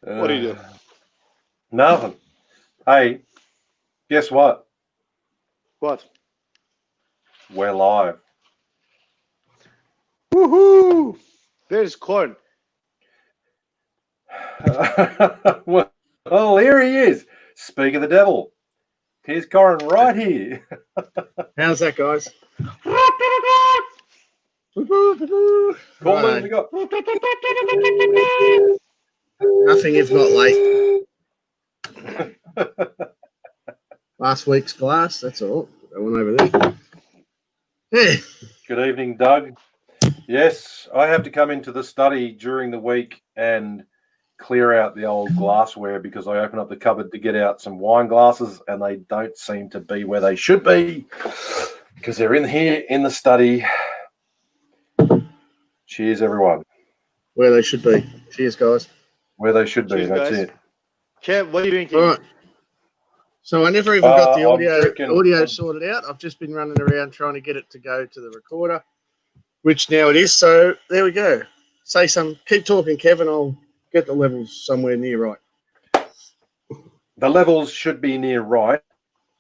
What do you do? Nothing. Hey, guess what? What? We're live. Woohoo! There's corn. Well, here he is. Speak of the devil. Here's Corin right here. How's that, guys? Call in. We got Nothing if not late. Last week's glass, that's all. That one over there. Hey. Good evening, Doug. Yes, I have to come into the study during the week and clear out the old glassware because I open up the cupboard to get out some wine glasses and they don't seem to be where they should be because they're in here in the study. Cheers, everyone. Where they should be. Cheers, guys. Where they should be. Cheers, That's guys. it. Kev, what are you drinking? All right. So I never even got the I'm audio sorted out. I've just been running around trying to get it to go to the recorder, which now it is. So there we go. Keep talking, Kevin. I'll get the levels somewhere near right. The levels should be near right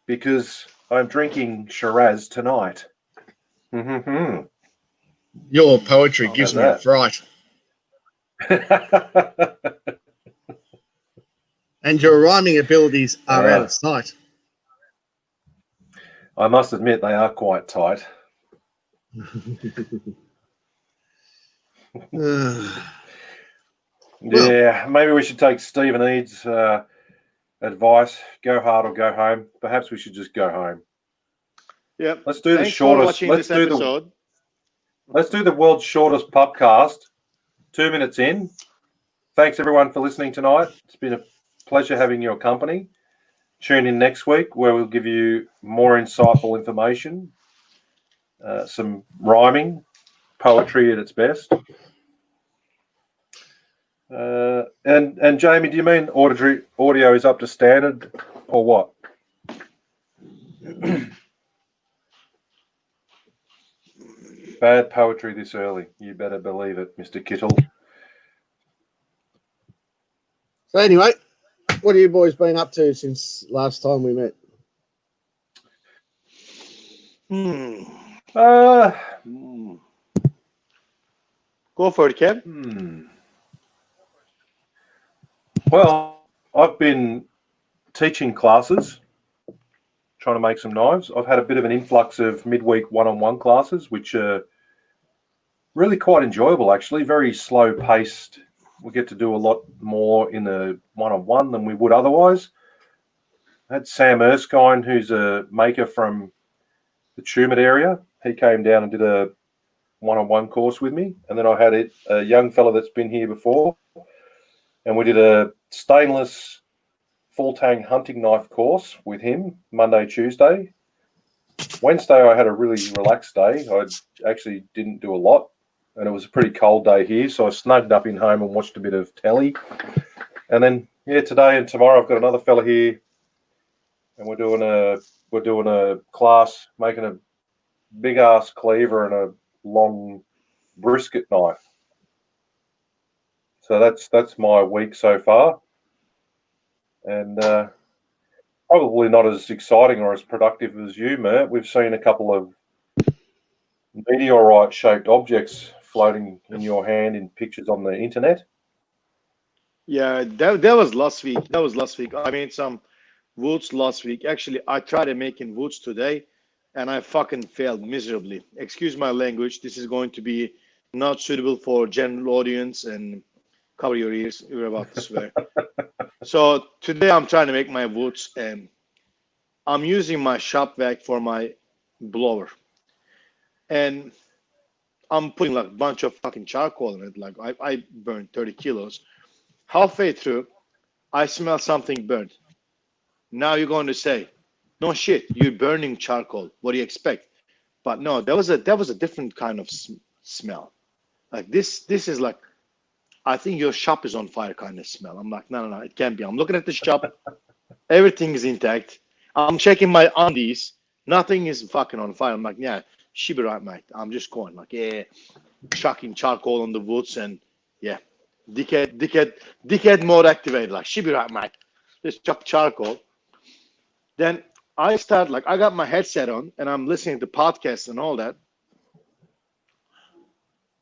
because I'm drinking Shiraz tonight. Your poetry gives me a fright. And your rhyming abilities are out of sight. I must admit they are quite tight. Yeah, maybe we should take Stephen Eads' advice, go hard or go home. Perhaps we should just go home. Yep. Let's do Thanks the shortest. for watching Let's this do episode. let's do the world's shortest pubcast. 2 minutes in. Thanks everyone for listening tonight. It's been a pleasure having your company. Tune in next week where we'll give you more insightful information, some rhyming, poetry at its best. And Jamie, do you mean audio is up to standard or what? Bad poetry this early. You better believe it, Mr. Kittel. So anyway, what have you boys been up to since last time we met? Go for it, Kev. Well, I've been teaching classes, trying to make some knives. I've had a bit of an influx of midweek one-on-one classes, which are really quite enjoyable, actually. Very slow-paced. We get to do a lot more in the one-on-one than we would otherwise. I had Sam Erskine, who's a maker from the Tumut area. He came down and did a one-on-one course with me. And then I had a young fella that's been here before, and we did a stainless full-tang hunting knife course with him Monday, Tuesday. Wednesday, I had a really relaxed day. I actually didn't do a lot, and it was a pretty cold day here, so I snugged up in home and watched a bit of telly. And then, today and tomorrow I've got another fella here, and we're doing a class making a big-ass cleaver and a long brisket knife. So that's my week so far, and probably not as exciting or as productive as you, Mert. We've seen a couple of meteorite-shaped objects floating in your hand in pictures on the internet. Yeah, that was last week. I made some woods last week. Actually, I tried making woods today, and I fucking failed miserably. Excuse my language. This is going to be not suitable for general audience, and cover your ears. You're about to swear. So today I'm trying to make my woods, and I'm using my shop vac for my blower, and I'm putting like a bunch of fucking charcoal in it. Like I burned 30 kilos. Halfway through, I smell something burnt. Now you're going to say, no shit, you're burning charcoal. What do you expect? But no, that was a different kind of smell. Like this is like, I think your shop is on fire kind of smell. I'm like, no, it can't be. I'm looking at the shop. Everything is intact. I'm checking my undies. Nothing is fucking on fire. I'm like, yeah, she be right, mate. I'm just going like, chucking charcoal on the woods and dickhead mode activated. Like, she be right, mate. Just chop charcoal. Then I start, like, I got my headset on and I'm listening to podcasts and all that.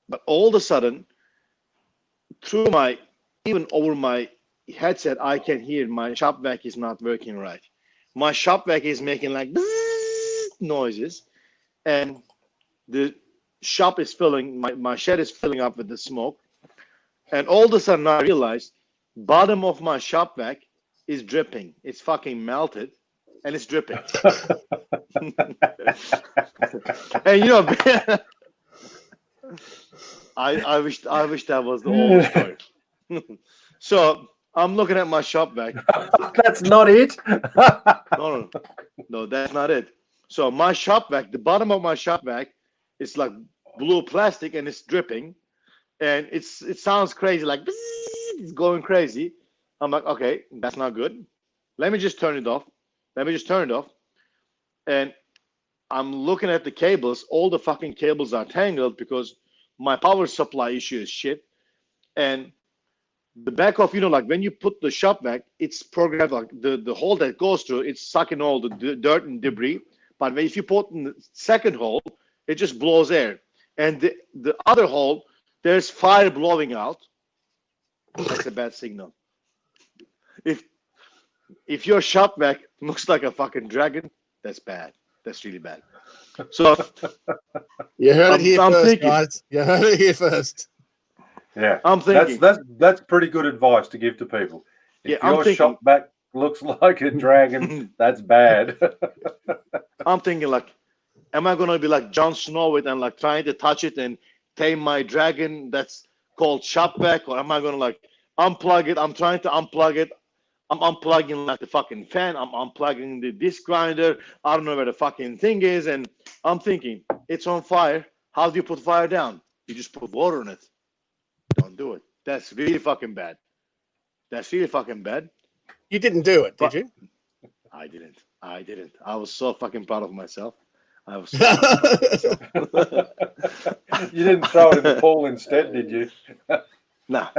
But all of a sudden, even over my headset, I can hear my shop vac is not working right. My shop vac is making like noises, and the shop is my shed is filling up with the smoke. And all of a sudden, I realized bottom of my shop vac is dripping. It's fucking melted, and it's dripping. And you know, I wish that was the old story. So I'm looking at my shop vac. That's not it. No, that's not it. So my shop vac, the bottom of my shop vac, is like blue plastic and it's dripping, and it sounds crazy, like it's going crazy. I'm like, okay, that's not good. Let me just turn it off. And I'm looking at the cables. All the fucking cables are tangled because my power supply issue is shit. And the back of, like when you put the shop vac, it's programmed, like the hole that goes through, it's sucking all the dirt and debris. But if you put in the second hole, it just blows air. And the other hole, there's fire blowing out. That's a bad signal. If your shop vac looks like a fucking dragon, that's bad. That's really bad. So you heard it here first, thinking, guys. You heard it here first. Yeah, I'm thinking that's pretty good advice to give to people. If your shop vac looks like a dragon, that's bad. I'm thinking, like, am I gonna be like Jon Snow and like trying to touch it and tame my dragon that's called shop vac, or am I gonna like unplug it? I'm trying to unplug it. I'm unplugging like the fucking fan. I'm unplugging the disc grinder. I don't know where the fucking thing is, and I'm thinking it's on fire. How do you put fire down? You just put water in it. Don't do it. That's really fucking bad. You didn't do it, did you? I didn't. I was so fucking proud of myself. You didn't throw it in the pool instead, did you? Nah.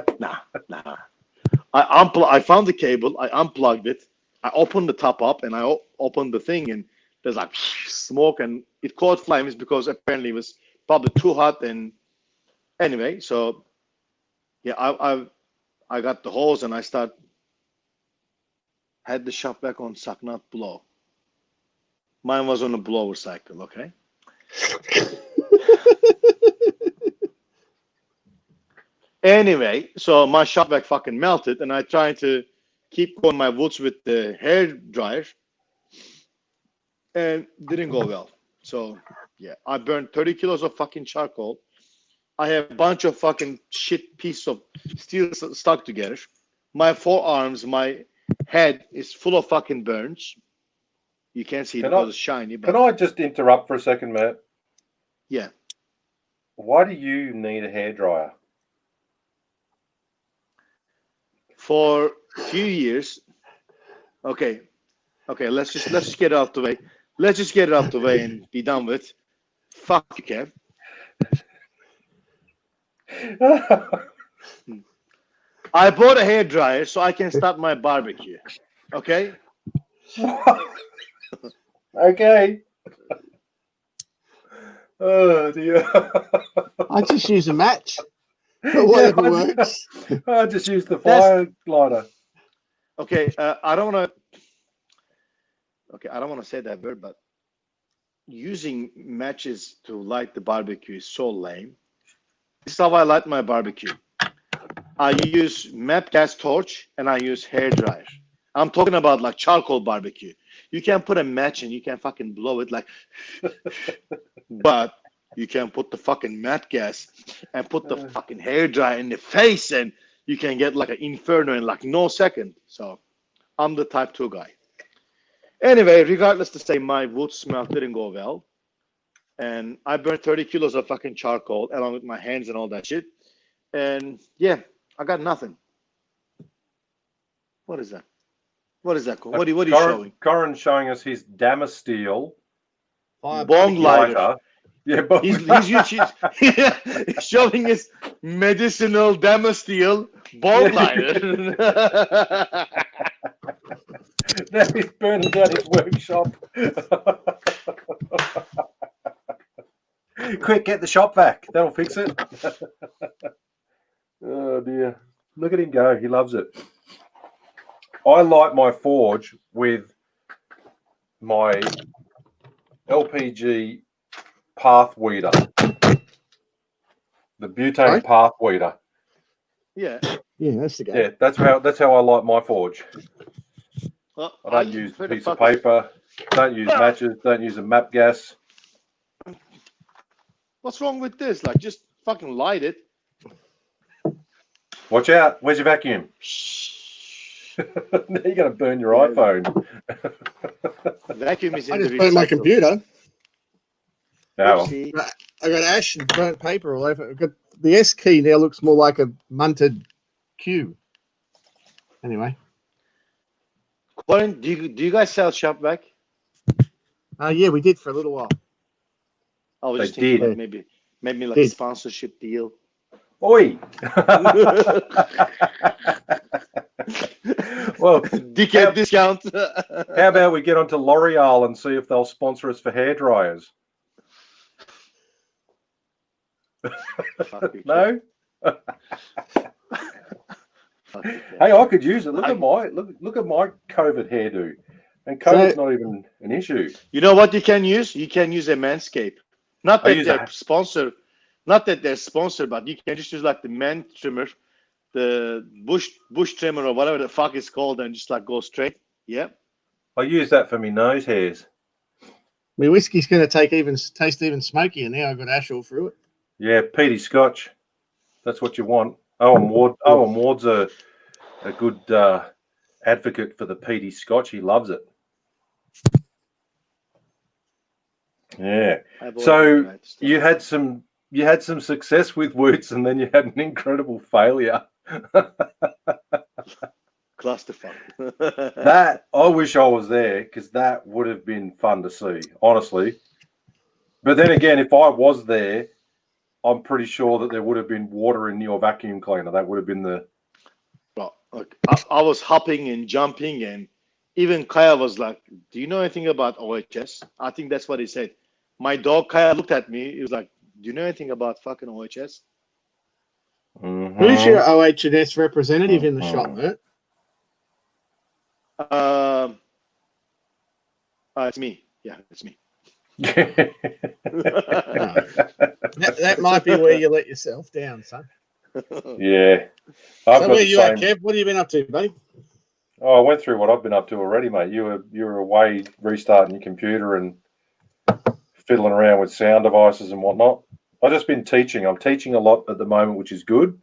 I found the cable. I unplugged it. I opened the top up and I opened the thing, and there's like smoke, and it caught flames because apparently it was probably too hot. And anyway, so yeah, I got the hose and I had the shop vac on suck, not blow. Mine was on a blower cycle, okay? Anyway, so my shop vac fucking melted, and I tried to keep going my woods with the hair dryer, and didn't go well. So yeah, I burned 30 kilos of fucking charcoal. I have a bunch of fucking shit pieces of steel stuck together. My forearms, my head is full of fucking burns. You can't see it because it's shiny. But... Can I just interrupt for a second, Matt? Yeah. Why do you need a hairdryer? For a few years. Okay. Let's just get it out the way. Let's just get it out the way and be done with. Fuck you, Kev. I bought a hairdryer so I can start my barbecue. Okay? Okay. Oh dear. I just use a match. But whatever works. I just use the fire lighter. Okay, I don't want to say that word, but using matches to light the barbecue is so lame. This is how I light my barbecue. I use MAP gas torch and I use hair dryer. I'm talking about like charcoal barbecue. You can put a match and you can fucking blow it like, but you can put the fucking MAP gas and put the fucking hair dryer in the face, and you can get like an inferno in like no second. So I'm the type 2 guy. Anyway, regardless to say, my wood smell didn't go well. And I burned 30 kilos of fucking charcoal along with my hands and all that shit. And yeah, I got nothing. What is that? What is that? What are you showing? Corin's showing us his Damasteel bong lighter. Yeah, but he's showing his medicinal Damasteel bald liner. Now he's burning down his workshop. Quick, get the shop vac. That'll fix it. Oh dear. Look at him go. He loves it. I light my forge with my LPG path weeder. The butane path weeder. Yeah. Yeah, that's the guy. Yeah, that's how I light my forge. Well, I don't use a piece of paper, don't use matches, don't use a map gas. What's wrong with this? Like, just fucking light it. Watch out. Where's your vacuum? Now you're going to burn your iPhone. Vacuum is in I the just burnt my recycle. computer. Oh, Oopsie. I got ash and burnt paper all over. I've got the S key now looks more like a munted Q. Anyway. Colin, do you guys sell shop vac? Yeah, we did for a little while. I was They just thinking did. like maybe like a Did. sponsorship deal. oi! Well, Dickhead discount. how about we get onto L'Oreal and see if they'll sponsor us for hair dryers? No? Hey, I could use it. Look at my COVID hairdo, and COVID's not even an issue. You know what you can use? You can use a Manscaped. Not I that use they're that. sponsored, but you can just use like the man trimmer, the bush trimmer or whatever the fuck it's called, and just like go straight. Yeah. I use that for my nose hairs. My whiskey's going to taste even smokier now. I've got ash all through it. Yeah, peaty Scotch. That's what you want. Owen Ward's a good advocate for the peaty Scotch. He loves it. Yeah. So you had some success with Woots, and then you had an incredible failure. Clusterfuck. That I wish I was there, because that would have been fun to see, honestly. But then again, if I was there, I'm pretty sure that there would have been water in your vacuum cleaner. That would have been the. Well, look, I was hopping and jumping, and even Kaya was like, "Do you know anything about OHS?" I think that's what he said. My dog Kaya looked at me. He was like, "Do you know anything about fucking OHS?" Mm-hmm. Who's your OH&S representative in the shop, Mert? It's me. Yeah, it's me. That might be where you let yourself down, son. Yeah. So where you at, Kev? What have you been up to, buddy? Oh, I went through what I've been up to already, mate. You were away restarting your computer and fiddling around with sound devices and whatnot. I've just been teaching. I'm teaching a lot at the moment, which is good,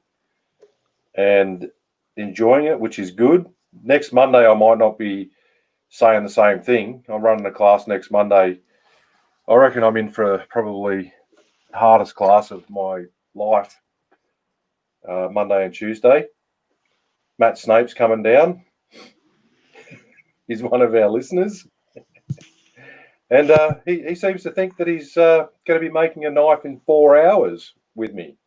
and enjoying it, which is good. Next Monday, I might not be saying the same thing. I'm running a class next Monday. I reckon I'm in for probably the hardest class of my life, Monday and Tuesday. Matt Snape's coming down. He's one of our listeners. And he seems to think that he's going to be making a knife in 4 hours with me.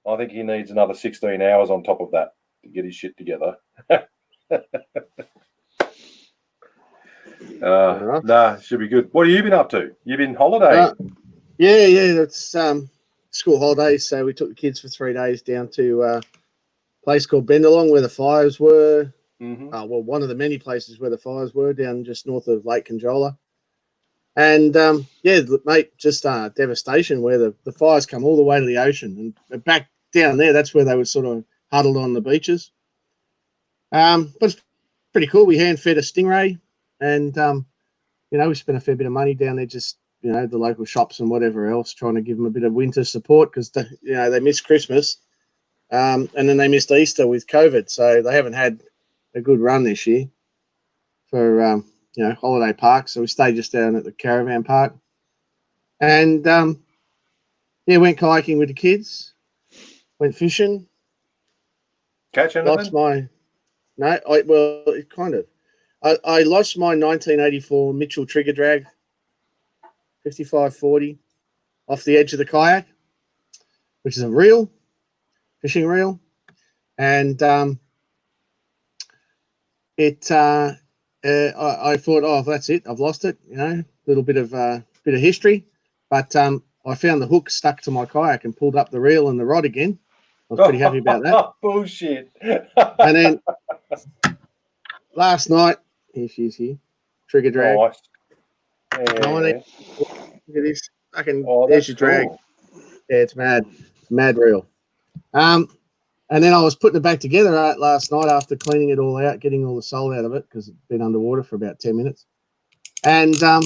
I think he needs another 16 hours on top of that to get his shit together. Should be good. What have you been up to? You been holidaying? Yeah. That's school holidays. So we took the kids for 3 days down to a place called Bendalong, where the fires were. Mm-hmm. Well, one of the many places where the fires were, down just north of Lake Conjola. And mate, just devastation where the fires come all the way to the ocean, and back down there, that's where they were sort of huddled on the beaches. But it's pretty cool. We hand fed a stingray, and we spent a fair bit of money down there, just the local shops and whatever else, trying to give them a bit of winter support, because they missed Christmas, and then they missed Easter with COVID, so they haven't had a good run this year for holiday parks. So we stayed just down at the caravan park, and went kayaking with the kids, went fishing. Catch anything? Lost my it kind of. I lost my 1984 Mitchell trigger drag 5540. off the edge of the kayak, which is a reel, fishing reel, and I thought, oh, that's it. I've lost it. You know, little bit of history, but I found the hook stuck to my kayak and pulled up the reel and the rod again. I was pretty happy about that. Bullshit. And then last night, here she is here, trigger drag. Nice. Yeah. Look at this. There's your drag. cool. Yeah, it's mad reel. And then I was putting it back together last night after cleaning it all out, getting all the salt out of it because it's been underwater for about 10 minutes. And I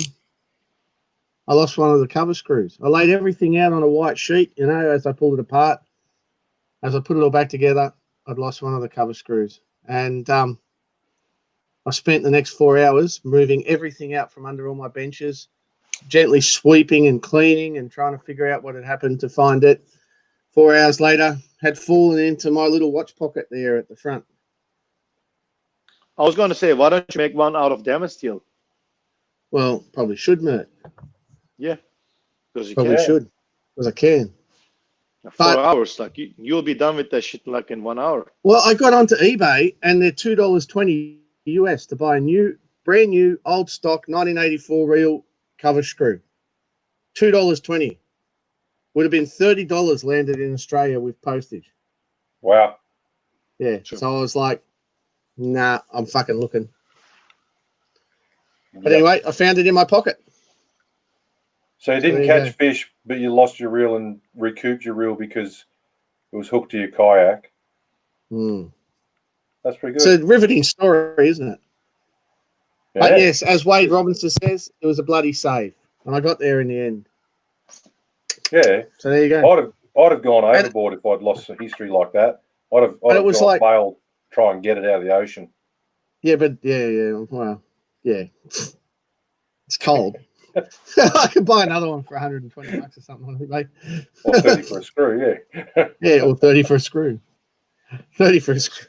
lost one of the cover screws. I laid everything out on a white sheet, you know, as I pulled it apart. As I put it all back together, I'd lost one of the cover screws. And I spent the next 4 hours moving everything out from under all my benches, gently sweeping and cleaning and trying to figure out what had happened to find it. 4 hours later, had fallen into my little watch pocket there at the front. I was going to say, why don't you make one out of damage steel? Well, probably should, mate. Yeah, because you Probably can. should, because I can. 4 hours, like you'll be done with that shit like in 1 hour. Well, I got onto eBay and they're $2.20 US to buy a brand new, old stock 1984 reel cover screw. $2.20. Would have been $30 landed in Australia with postage. Wow. Yeah. Sure. So I was like, nah, I'm fucking looking. But Yep. anyway, I found it in my pocket. So you didn't catch fish, but you lost your reel and recouped your reel because it was hooked to your kayak. That's pretty good. It's a riveting story, isn't it? Yeah. But yes, as Wade Robinson says, it was a bloody save. And I got there in the end. Yeah. So there you go. I'd have gone overboard if I'd lost a history like that. I'd have bailed, try and get it out of the ocean. Yeah, but well, yeah. It's cold. I could buy another one for $120 or something. Like, Or 30 for a screw, yeah. yeah, or 30 for a screw. 30 for a screw.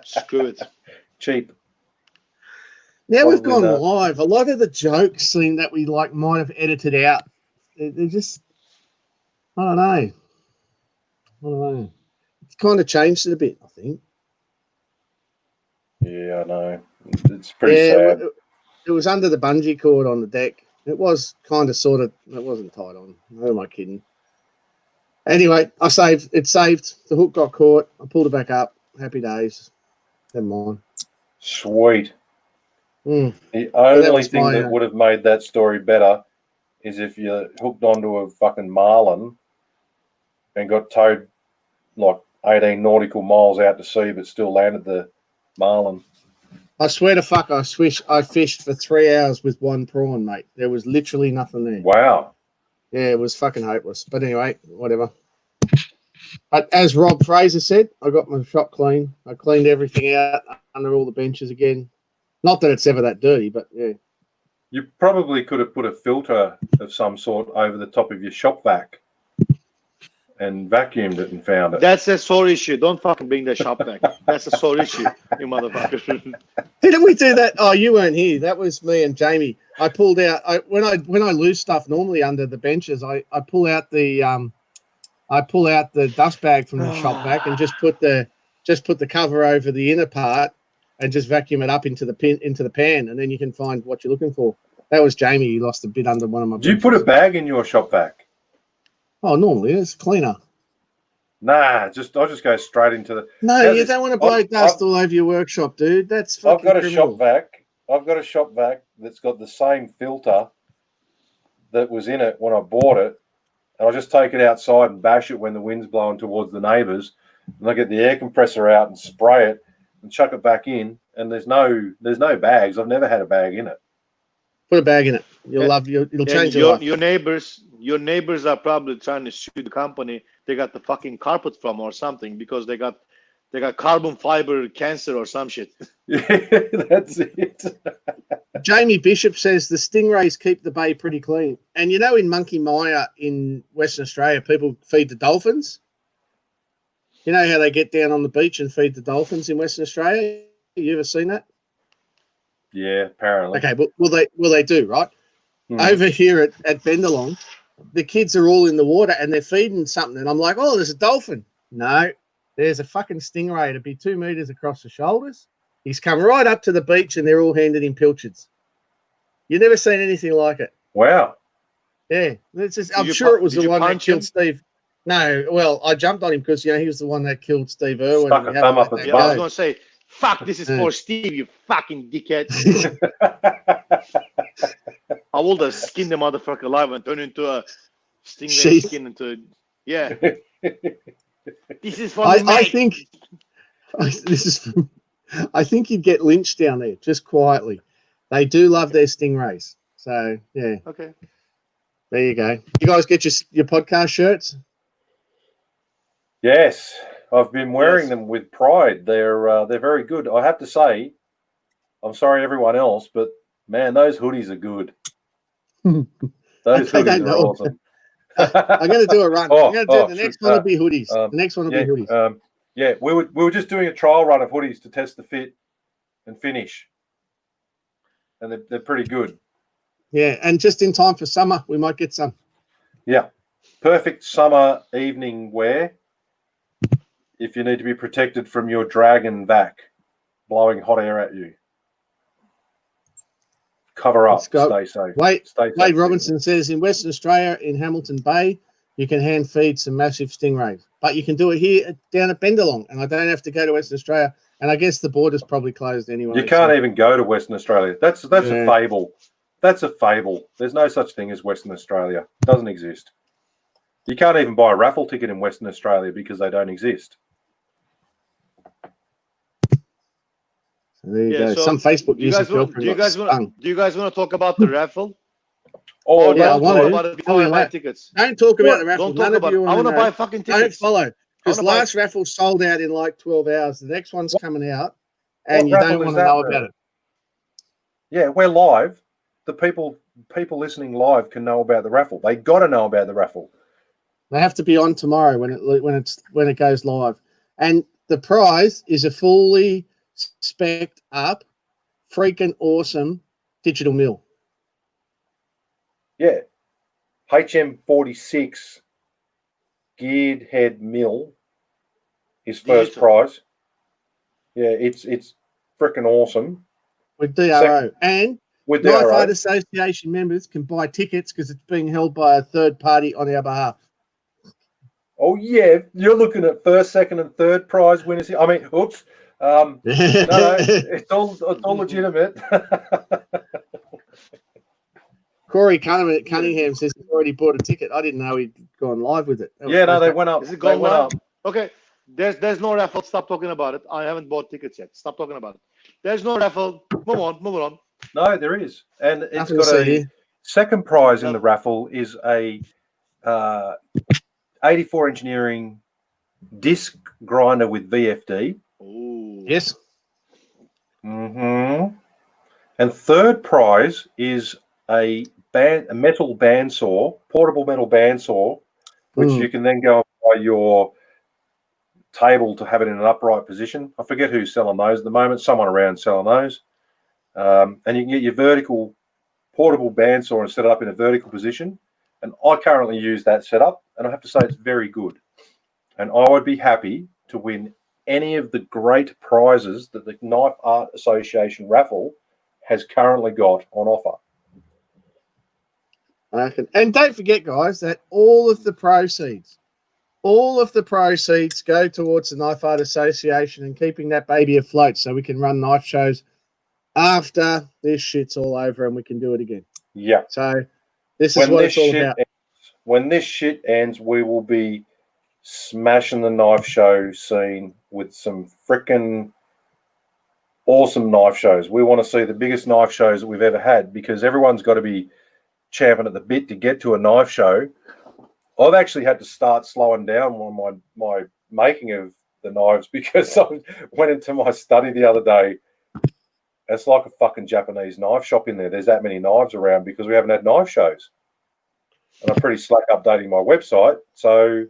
Screw it. Cheap. Now we've Probably gone not. live. A lot of the jokes seem that we might have edited out. They're just, I don't know. It's kind of changed it a bit, I think. Yeah, I know. It's pretty sad. It was under the bungee cord on the deck. It was kind of sort of, it wasn't tied on. Who am I kidding? Anyway, it saved. The hook got caught. I pulled it back up. Happy days. Never mind. Sweet. Mm. The only thing my, that would have made that story better is if you hooked onto a fucking marlin and got towed like 18 nautical miles out to sea, but still landed the marlin. I swear to fuck, I fished for 3 hours with one prawn, mate. There was literally nothing there. Wow. Yeah, it was fucking hopeless. But anyway, whatever. But as Rob Fraser said, I got my shop clean. I cleaned everything out under all the benches again. Not that it's ever that dirty, but yeah. You probably could have put a filter of some sort over the top of your shop vac and vacuumed it and found it. That's a sore issue. Don't fucking bring the shop back. That's a sore issue, you motherfucker. Didn't we do that? Oh, you weren't here. That was me and Jamie. I pulled out when I lose stuff normally under the benches. I pull out the dust bag from the shop vac and just put the cover over the inner part and just vacuum it up into the pan, and then you can find what you're looking for. That was Jamie. He lost a bit under one of my. Do you put a bag in your shop vac? Oh, normally it's cleaner. Nah, I'll just go straight into the. No, you don't want to blow dust all over your workshop, dude. That's fucking I've got a criminal. shop vac. I've got a shop vac that's got the same filter that was in it when I bought it, and I just take it outside and bash it when the wind's blowing towards the neighbours, and I get the air compressor out and spray it and chuck it back in. And there's no bags. I've never had a bag in it. Put a bag in it. It'll change your life. Your neighbors are probably trying to sue the company they got the fucking carpet from or something because they got carbon fiber cancer or some shit. Yeah, that's it. Jamie Bishop says the stingrays keep the bay pretty clean. And you know, in Monkey Mia in Western Australia, people feed the dolphins. You know how they get down on the beach and feed the dolphins in Western Australia? You ever seen that? Yeah, apparently. Okay, but will they do, right? over here at Bendalong, the kids are all in the water and they're feeding something. And I'm like, oh, there's a dolphin. No, there's a fucking stingray to be 2 meters across the shoulders. He's come right up to the beach and they're all handing him pilchards. You've never seen anything like it. Wow. Yeah. I'm sure it was the one that killed him? Steve. No, well, I jumped on him because, he was the one that killed Steve Irwin. Stuck a thumb up his Yeah, I was going to say, fuck, this is for Steve, you fucking dickhead. I will just skin the motherfucker alive and turn into a stingray skin into yeah. This is for the mate. I think you'd get lynched down there just quietly. They do love their stingrays. So yeah. Okay. There you go. You guys get your podcast shirts? Yes, I've been wearing them with pride. They're very good. I have to say, I'm sorry everyone else, but man, those hoodies are good. Those hoodies are awesome. I'm going to do a run. The next one will be hoodies. The next one will be hoodies. Yeah, we were just doing a trial run of hoodies to test the fit and finish, and they're pretty good. Yeah, and just in time for summer, we might get some. Yeah, perfect summer evening wear if you need to be protected from your dragon vac blowing hot air at you. Cover up, stay safe. Wade Robinson says in Western Australia, in Hamilton Bay, you can hand feed some massive stingrays, but you can do it here down at Bendalong, and I don't have to go to Western Australia. And I guess the border's probably closed anyway. You can't even go to Western Australia. That's a fable. That's a fable. There's no such thing as Western Australia. It doesn't exist. You can't even buy a raffle ticket in Western Australia because they don't exist. So there you go. So some Facebook users. Do you guys want to talk about the raffle? Oh, yeah, I want to. Buy tickets. Don't talk about the raffle. Don't talk about it. I want to buy fucking tickets. Don't follow. Because last raffle sold out in like 12 hours. The next one's coming out, and you don't want to know about it. Yeah, we're live. The people listening live can know about the raffle. They got to know about the raffle. They have to be on tomorrow when it goes live, and the prize is a fully spec'd up, freaking awesome digital mill. Yeah, HM46 geared head mill is first prize. Yeah, it's freaking awesome. With DRO and with Knife Art Association members can buy tickets because it's being held by a third party on our behalf. Oh yeah, you're looking at first, second, and third prize winners here. I mean, oops. No, it's all legitimate. Corey Cunningham says he's already bought a ticket. I didn't know he'd gone live with it. Yeah, no, they went up. Is it going up? Okay. There's no raffle. Stop talking about it. I haven't bought tickets yet. Stop talking about it. There's no raffle. Move on. No, there is. And it's got a second prize in the raffle is a 84 engineering disc grinder with VFD. Ooh. Yes. Mm-hmm. And third prize is a metal bandsaw, portable metal bandsaw, which you can then go by your table to have it in an upright position. I forget who's selling those at the moment. Someone around selling those. And you can get your vertical portable bandsaw and set it up in a vertical position. And I currently use that setup, and I have to say it's very good. And I would be happy to win any of the great prizes that the Knife Art Association raffle has currently got on offer. And don't forget, guys, that all of the proceeds go towards the Knife Art Association and keeping that baby afloat so we can run knife shows after this shit's all over and we can do it again. Yeah. So this is what it's all about. When this shit ends, we will be smashing the knife show scene with some freaking awesome knife shows. We want to see the biggest knife shows that we've ever had because everyone's got to be champing at the bit to get to a knife show. I've actually had to start slowing down on my making of the knives because I went into my study the other day. It's like a fucking Japanese knife shop in there. There's that many knives around because we haven't had knife shows. And I'm pretty slack updating my website. So,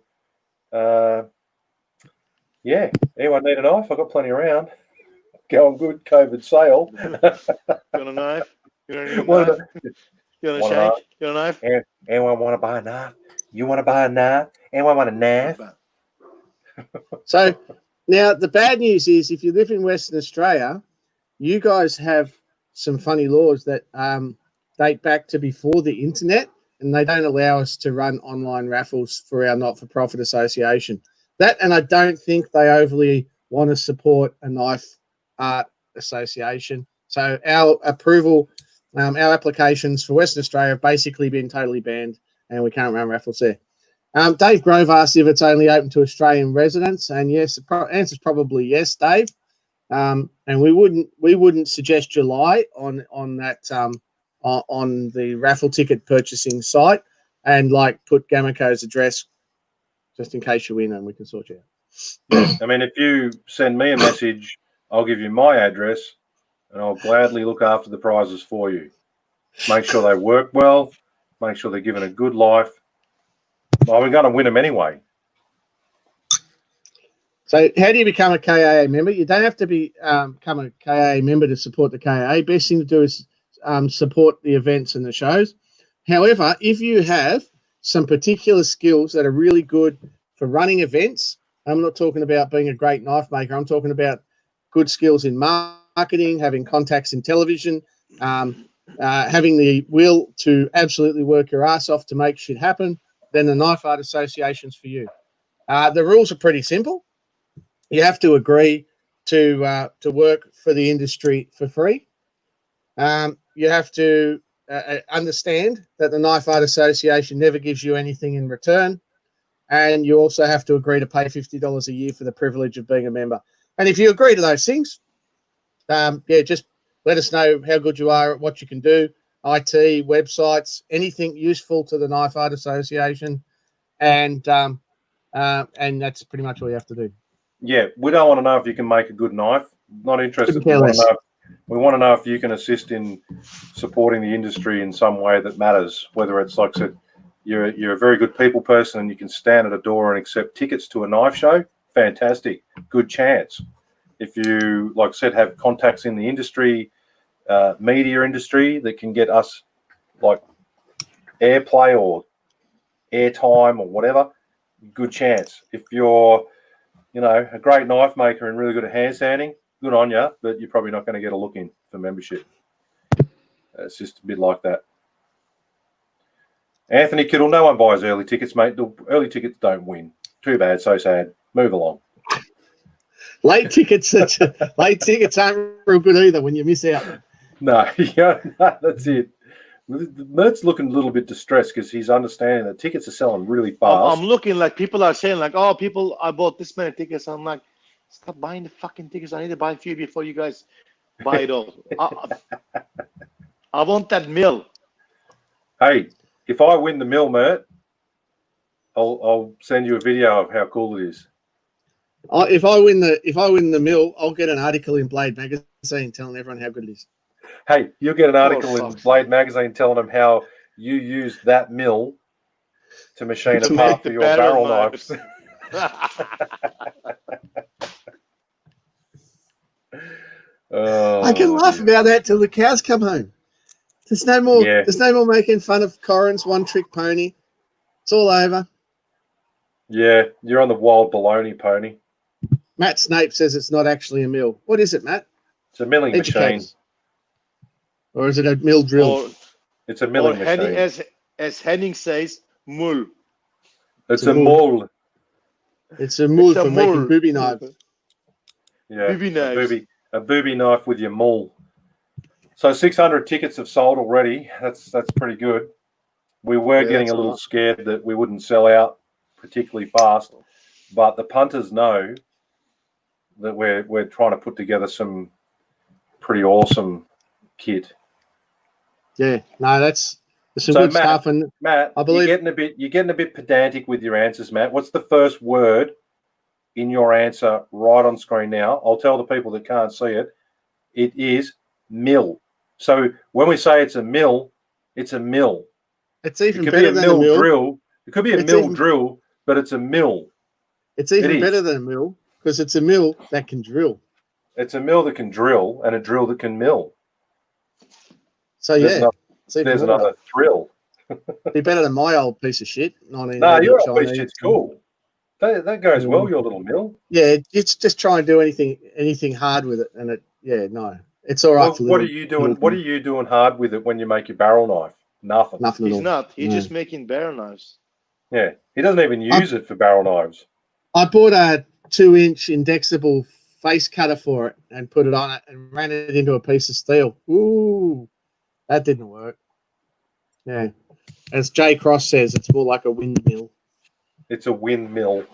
yeah, anyone need a knife? I've got plenty around. Going good, COVID sale. You want a knife? You want a knife? You want a Want a shank? knife? You want a knife? Anyone want to buy a knife? You want to buy a knife? Anyone want a knife? So now the bad news is if you live in Western Australia, you guys have some funny laws that date back to before the internet, and they don't allow us to run online raffles for our not-for-profit association. That, and I don't think they overly want to support a knife art association. So our approval, our applications for Western Australia have basically been totally banned, and we can't run raffles there. Dave Grove asked if it's only open to Australian residents, and yes, the answer is probably yes, Dave. And we wouldn't suggest July on that on the raffle ticket purchasing site, and like put Gamaco's address just in case you win, and we can sort you out. Yeah, I mean, if you send me a message, I'll give you my address, and I'll gladly look after the prizes for you. Make sure they work well. Make sure they're given a good life. Well, we're going to win them anyway. So how do you become a KAA member? You don't have to become a KAA member to support the KAA. Best thing to do is support the events and the shows. However, if you have some particular skills that are really good for running events, I'm not talking about being a great knife maker. I'm talking about good skills in marketing, having contacts in television, having the will to absolutely work your ass off to make shit happen, then the Knife Art Association's for you. The rules are pretty simple. You have to agree to work for the industry for free. You have to understand that the Knife Art Association never gives you anything in return. And you also have to agree to pay $50 a year for the privilege of being a member. And if you agree to those things, just let us know how good you are at what you can do, IT, websites, anything useful to the Knife Art Association. And that's pretty much all you have to do. Yeah, we don't want to know if you can make a good knife. Not interested. We want to know if you can assist in supporting the industry in some way that matters. Whether it's like I said, you're a very good people person and you can stand at a door and accept tickets to a knife show. Fantastic, good chance. If you, like I said, have contacts in the industry, media industry that can get us like airplay or airtime or whatever, good chance. If you're a great knife maker and really good at hand sanding, good on you, but you're probably not going to get a look in for membership. It's just a bit like that. Anthony Kittel, no one buys early tickets, mate. The early tickets don't win. Too bad, so sad. Move along. Late tickets aren't real good either when you miss out. No, that's it. Mert's looking a little bit distressed because he's understanding that tickets are selling really fast. I'm looking like people are saying like, oh, I bought this many tickets. I'm like, stop buying the fucking tickets. I need to buy a few before you guys buy it all. I want that mill. Hey, if I win the mill, Mert, I'll send you a video of how cool it is. If I win the mill, I'll get an article in Blade magazine telling everyone how good it is. Hey, you'll get an article in Blade magazine telling them how you used that mill to machine a part for your barrel knives. I can laugh about that till the cows come home. There's no more. Yeah. There's no more making fun of Corin's one-trick pony. It's all over. Yeah, you're on the wild baloney pony. Matt Snape says it's not actually a mill. What is it, Matt? It's a milling machine. Or is it a mill drill? It's a milling machine. As Henning says, mull. It's a mull. It's a mull for making booby knives. Yeah, booby knives. A booby knife with your mull. So 600 tickets have sold already. That's pretty good. We were getting a little scared that we wouldn't sell out particularly fast, but the punters know that we're trying to put together some pretty awesome kit. Yeah, no, that's some good stuff. And Matt, I believe you're getting a bit pedantic with your answers, Matt. What's the first word in your answer right on screen now? I'll tell the people that can't see it. It is mill. So when we say it's a mill, it's a mill. It's even better than a mill drill. It could be a mill drill, but it's a mill. It's even better than a mill because it's a mill that can drill. It's a mill that can drill and a drill that can mill. So It's even There's more. another thrill. Be better than my old piece of shit. No, 1980 your old piece Chinese. shit's cool. That goes well, your little mill. Yeah, it's just try and do anything hard with it, and it's all right Well, for what are little. you doing? What are you doing hard with it when you make your barrel knife? Nothing. Nothing at He's all. not. He's No. just making barrel knives. Yeah, he doesn't even use it for barrel knives. I bought a 2-inch indexable face cutter for it and put it on it and ran it into a piece of steel. Ooh, that didn't work. Yeah, as Jay Cross says, it's more like a windmill. It's a windmill.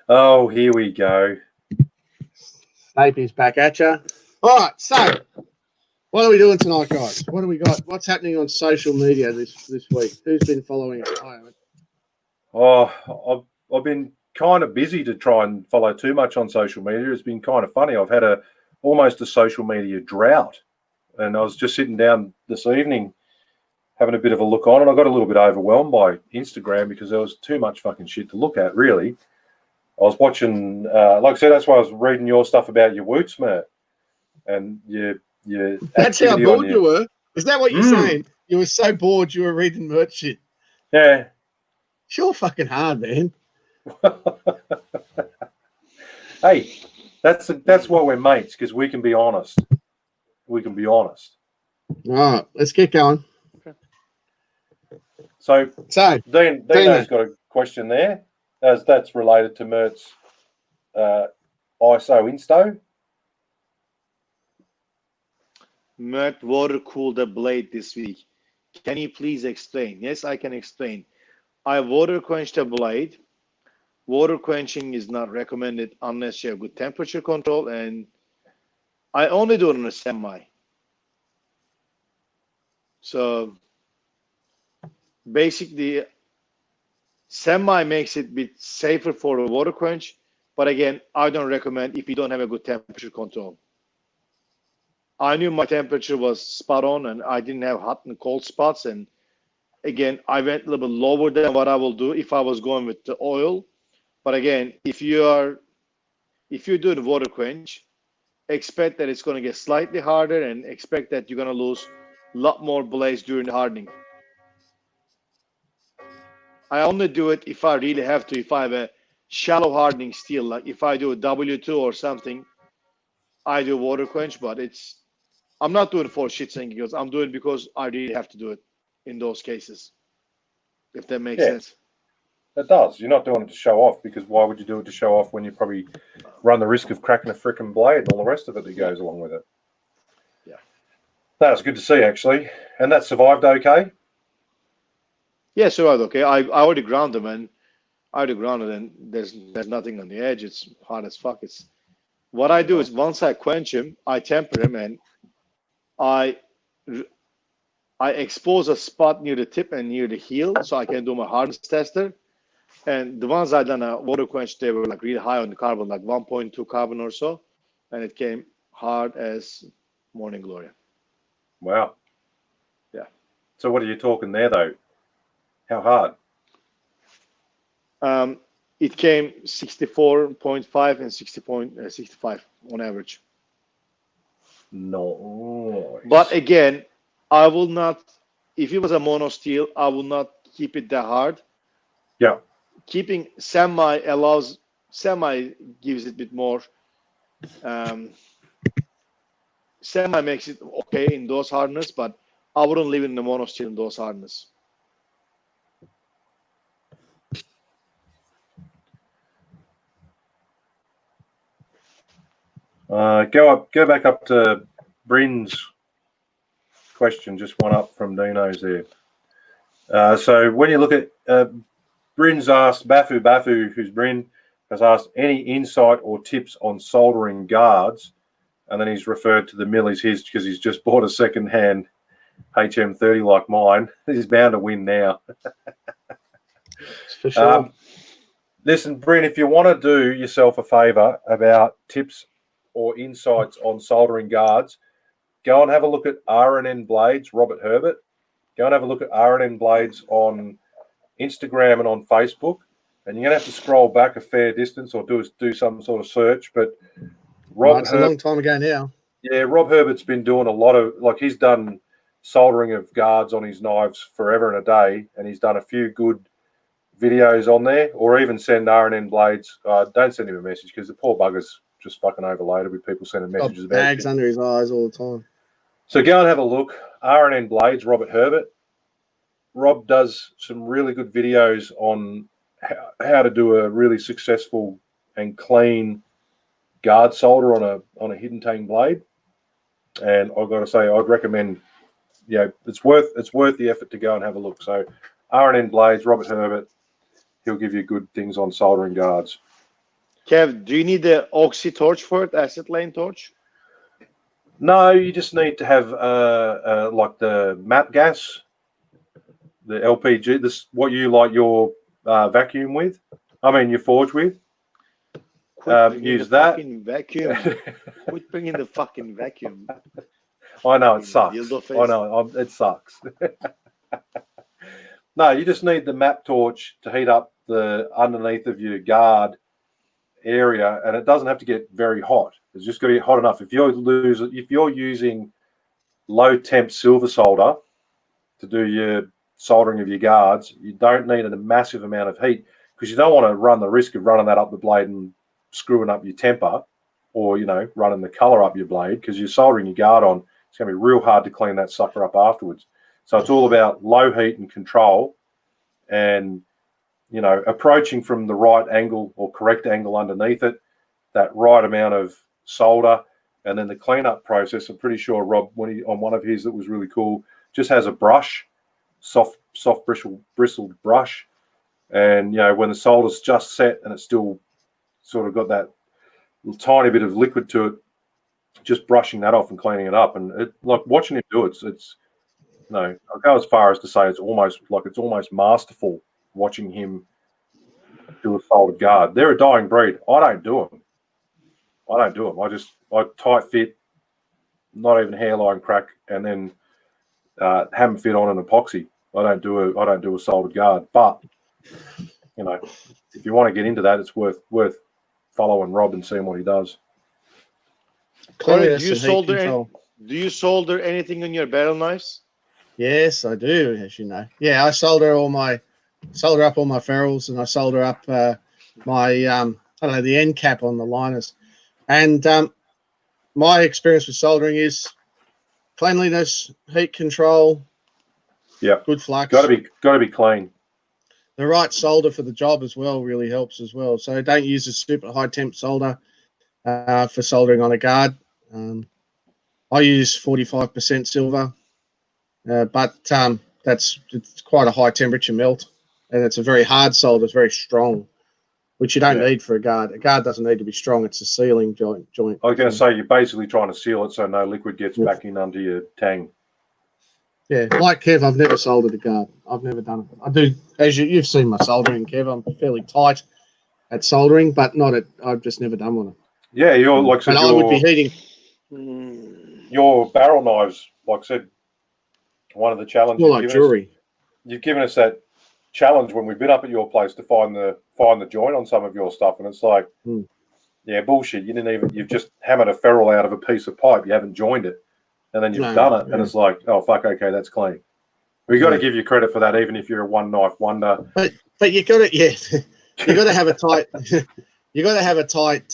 Oh, here we go. Snapey's back at you. All right, so what are we doing tonight, guys? What do we got? What's happening on social media this week? Who's been following it? I haven't. Oh, I've been kind of busy to try and follow too much on social media. It's been kind of funny. I've had almost a social media drought, and I was just sitting down this evening having a bit of a look on, and I got a little bit overwhelmed by Instagram because there was too much fucking shit to look at, really. I was watching, like I said, that's why I was reading your stuff about your woots, mate, and your That's how activity bored on you were. Is that what you're saying? You were so bored you were reading merch shit. Yeah. Sure, fucking hard, man. Hey, that's why we're mates, because we can be honest. We can be honest. All right, let's get going. So Dino's got a question there, as that's related to Mert's ISO Insto. Mert water cooled the blade this week. Can you please explain? Yes, I can explain. I water quenched a blade. Water quenching is not recommended unless you have good temperature control, and I only do it on a semi. So basically, semi makes it a bit safer for a water quench, but again, I don't recommend if you don't have a good temperature control. I knew my temperature was spot on, and I didn't have hot and cold spots, and again, I went a little bit lower than what I will do if I was going with the oil. But again, if you do the water quench, expect that it's going to get slightly harder, and expect that you're going to lose a lot more blades during the hardening. I only do it if I really have to. If I have a shallow hardening steel, like if I do a W2 or something, I do water quench. But I'm not doing it for shits and giggles. I'm doing it because I really have to do it in those cases. If that makes sense. It does. You're not doing it to show off, because why would you do it to show off when you probably run the risk of cracking a frickin' blade and all the rest of it that goes along with it? Yeah. That's good to see, actually. And that survived okay? Yeah, survived okay. I already ground them, and there's nothing on the edge. It's hard as fuck. What I do is once I quench him, I temper him, and I expose a spot near the tip and near the heel so I can do my hardness tester. And the ones I done a water quench, they were like really high on the carbon, like 1.2 carbon or so, and it came hard as morning glory. Wow. Yeah. So what are you talking there, though? How hard? It came 64.5 and 60.65 on average. No. But again, I will not, if it was a mono steel, I will not keep it that hard. Yeah. Keeping semi gives it a bit more. Semi makes it okay in those hardness, but I wouldn't leave it in the mono steel in those hardness. Go back up to Bryn's question, just one up from Dino's there. So when you look at Bryn's asked, Bafu, who's Bryn, has asked any insight or tips on soldering guards, and then he's referred to the mill as his because he's just bought a second-hand HM30 like mine. He's bound to win now. For sure. Listen, Bryn, if you want to do yourself a favour about tips or insights on soldering guards, go and have a look at R&N Blades, Robert Herbert. Go and have a look at R&N Blades on Instagram and on Facebook. And you're going to have to scroll back a fair distance or do some sort of search. But It's a long time ago now. Yeah, Rob Herbert's been doing a lot of, like, he's done soldering of guards on his knives forever and a day, and he's done a few good videos on there, or even send R&N blades. Don't send him a message because the poor bugger's just fucking overloaded with people sending messages Got about bags it. under his eyes all the time. So go and have a look. R&N Blades, Robert Herbert. Rob does some really good videos on how to do a really successful and clean guard solder on a hidden tang blade. And I've got to say, I'd recommend, it's worth the effort to go and have a look. So R&N Blades, Robert Herbert, he'll give you good things on soldering guards. Kev, do you need the oxy torch for it, acetylene torch? No, you just need to have like the MAP gas, the LPG, this what you light your vacuum with. I mean, your forge with. Use that. Fucking vacuum. Quit bringing the fucking vacuum. I know it sucks. Dildo I know it sucks. No, you just need the MAP torch to heat up the underneath of your guard area, and it doesn't have to get very hot. It's just got to get hot enough. If you're using low temp silver solder to do your soldering of your guards, you don't need a massive amount of heat because you don't want to run the risk of running that up the blade and screwing up your temper, or running the color up your blade because you're soldering your guard on. It's going to be real hard to clean that sucker up afterwards. So it's all about low heat and control, and approaching from the right angle or correct angle underneath it, that right amount of solder, and then the cleanup process. I'm pretty sure Rob, on one of his that was really cool, just has a brush, soft bristled brush, and when the solder's just set and it's still sort of got that tiny bit of liquid to it, just brushing that off and cleaning it up. And like watching him do it, it's I'll go as far as to say it's almost masterful watching him do a soldered guard. They're a dying breed. I don't do them. I tight fit, not even hairline crack, and then hammer fit on an epoxy. I don't do a soldered guard. But if you want to get into that, it's worth following Rob and seeing what he does. Corey, do you solder anything on your barrel knives? Yes, I do, as you know. Yeah, I solder up all my ferrules, and I solder up my the end cap on the liners. And my experience with soldering is cleanliness, heat control, good flux. Got to be clean. The right solder for the job as well really helps as well. So don't use a super high temp solder for soldering on a guard. I use 45% silver, but it's quite a high temperature melt, and it's a very hard solder. It's very strong, which you don't need for a guard. A guard doesn't need to be strong. It's a sealing joint. I was going to say, you're basically trying to seal it so no liquid gets back in under your tang. Yeah, like Kev, I've never soldered a guard. I've never done it. I do, as you've seen my soldering, Kev. I'm fairly tight at soldering, but I've just never done one. Yeah, you're like I said, I would be heating. Your barrel knives, like I said, one of the challenges. More like jewelry. You've given us that challenge when we've been up at your place to find the joint on some of your stuff, and it's like, yeah, bullshit. You've just hammered a ferrule out of a piece of pipe. You haven't joined it, and then you've done it, and it's like, oh fuck, okay, that's clean. We got to give you credit for that, even if you're a one knife wonder. But you got to you got to have a tight. You got to have a tight.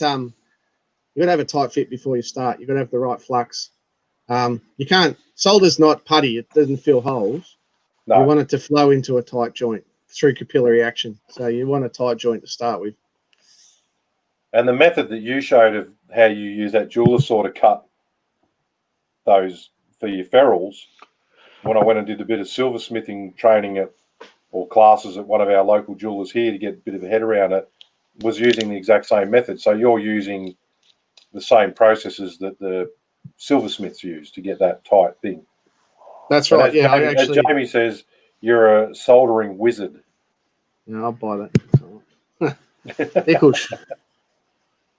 You got to have a tight fit before you start. You got to have the right flux. You can't. Solder's not putty. It doesn't fill holes. No. You want it to flow into a tight joint through capillary action. So you want a tight joint to start with. And the method that you showed of how you use that jeweler saw to cut those for your ferrules, when I went and did a bit of silversmithing training or classes at one of our local jewelers here to get a bit of a head around it, was using the exact same method. So you're using the same processes that the silversmiths use to get that tight thing. That's right. As Jamie says, you're a soldering wizard. Yeah, I'll buy that.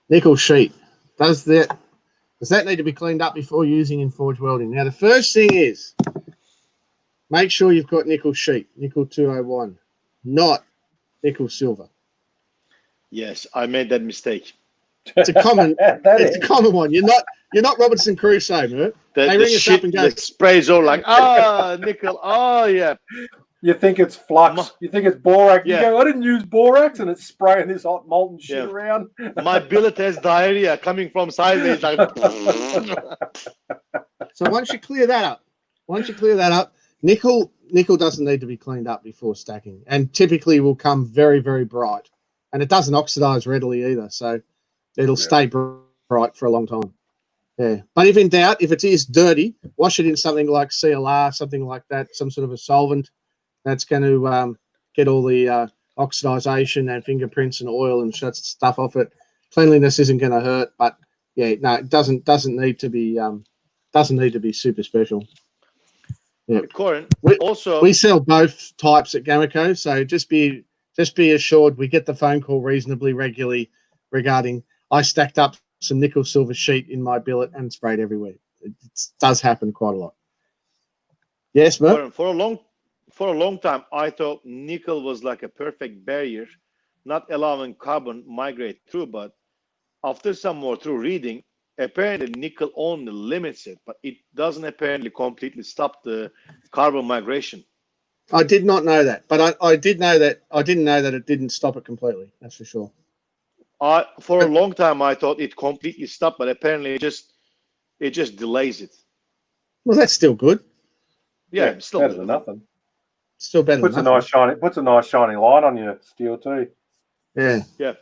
Nickel sheet. Does that need to be cleaned up before using in forge welding? Now, the first thing is make sure you've got nickel sheet, nickel 201, not nickel silver. Yes, I made that mistake. It's a common. It's a common one. You're not Robinson Crusoe, Mert. They ring us up and go. The sprays all like, nickel. Oh yeah. You think it's flux. You think it's borax. Yeah. You go, I didn't use borax, and it's spraying this hot molten shit around. My billet has diarrhea coming from sideways. Like, So once you clear that up, nickel doesn't need to be cleaned up before stacking, and typically will come very, very bright, and it doesn't oxidize readily either, so it'll stay bright for a long time. Yeah, but if in doubt, if it is dirty, wash it in something like CLR, something like that, some sort of a solvent that's going to get all the oxidization and fingerprints and oil and stuff off it. Cleanliness isn't going to hurt, but yeah, no, it doesn't need to be super special. Yeah, Corin, we sell both types at Gamico, so just be assured we get the phone call reasonably regularly regarding I stacked up some nickel silver sheet in my billet and sprayed everywhere. It does happen quite a lot. Yes, Mert? For a long time, I thought nickel was like a perfect barrier, not allowing carbon migrate through. But after some more through reading, apparently nickel only limits it, but it doesn't apparently completely stop the carbon migration. I did not know that, but I did know that. I didn't know that it didn't stop it completely. That's for sure. For a long time, I thought it completely stopped, but apparently it just delays it. Well, that's still good. Yeah, still better than nothing. Still better Puts than a nothing. Puts a nice shiny line on your steel too. Yeah. Yeah.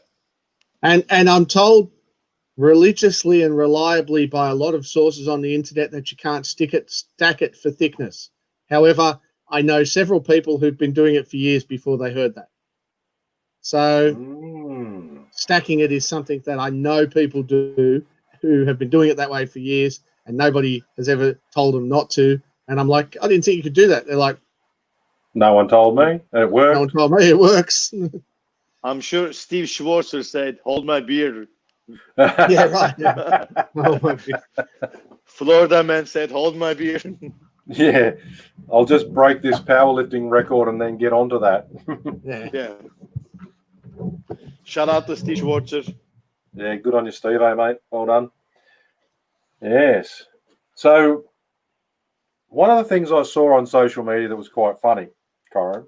And I'm told religiously and reliably by a lot of sources on the internet that you can't stack it for thickness. However, I know several people who've been doing it for years before they heard that. So stacking it is something that I know people do who have been doing it that way for years, and nobody has ever told them not to. And I'm like, I didn't think you could do that. They're like, no one told me, and it worked. No one told me it works. I'm sure Steve Schwarzer said, "Hold my beer." Yeah, right. Yeah. Hold my beer. Florida man said, "Hold my beer." Yeah, I'll just break this powerlifting record and then get onto that. Yeah. Shout out to Steve Schwarzer. Yeah, good on you, Steve, mate. Well done. Yes. So, one of the things I saw on social media that was quite funny, Corin,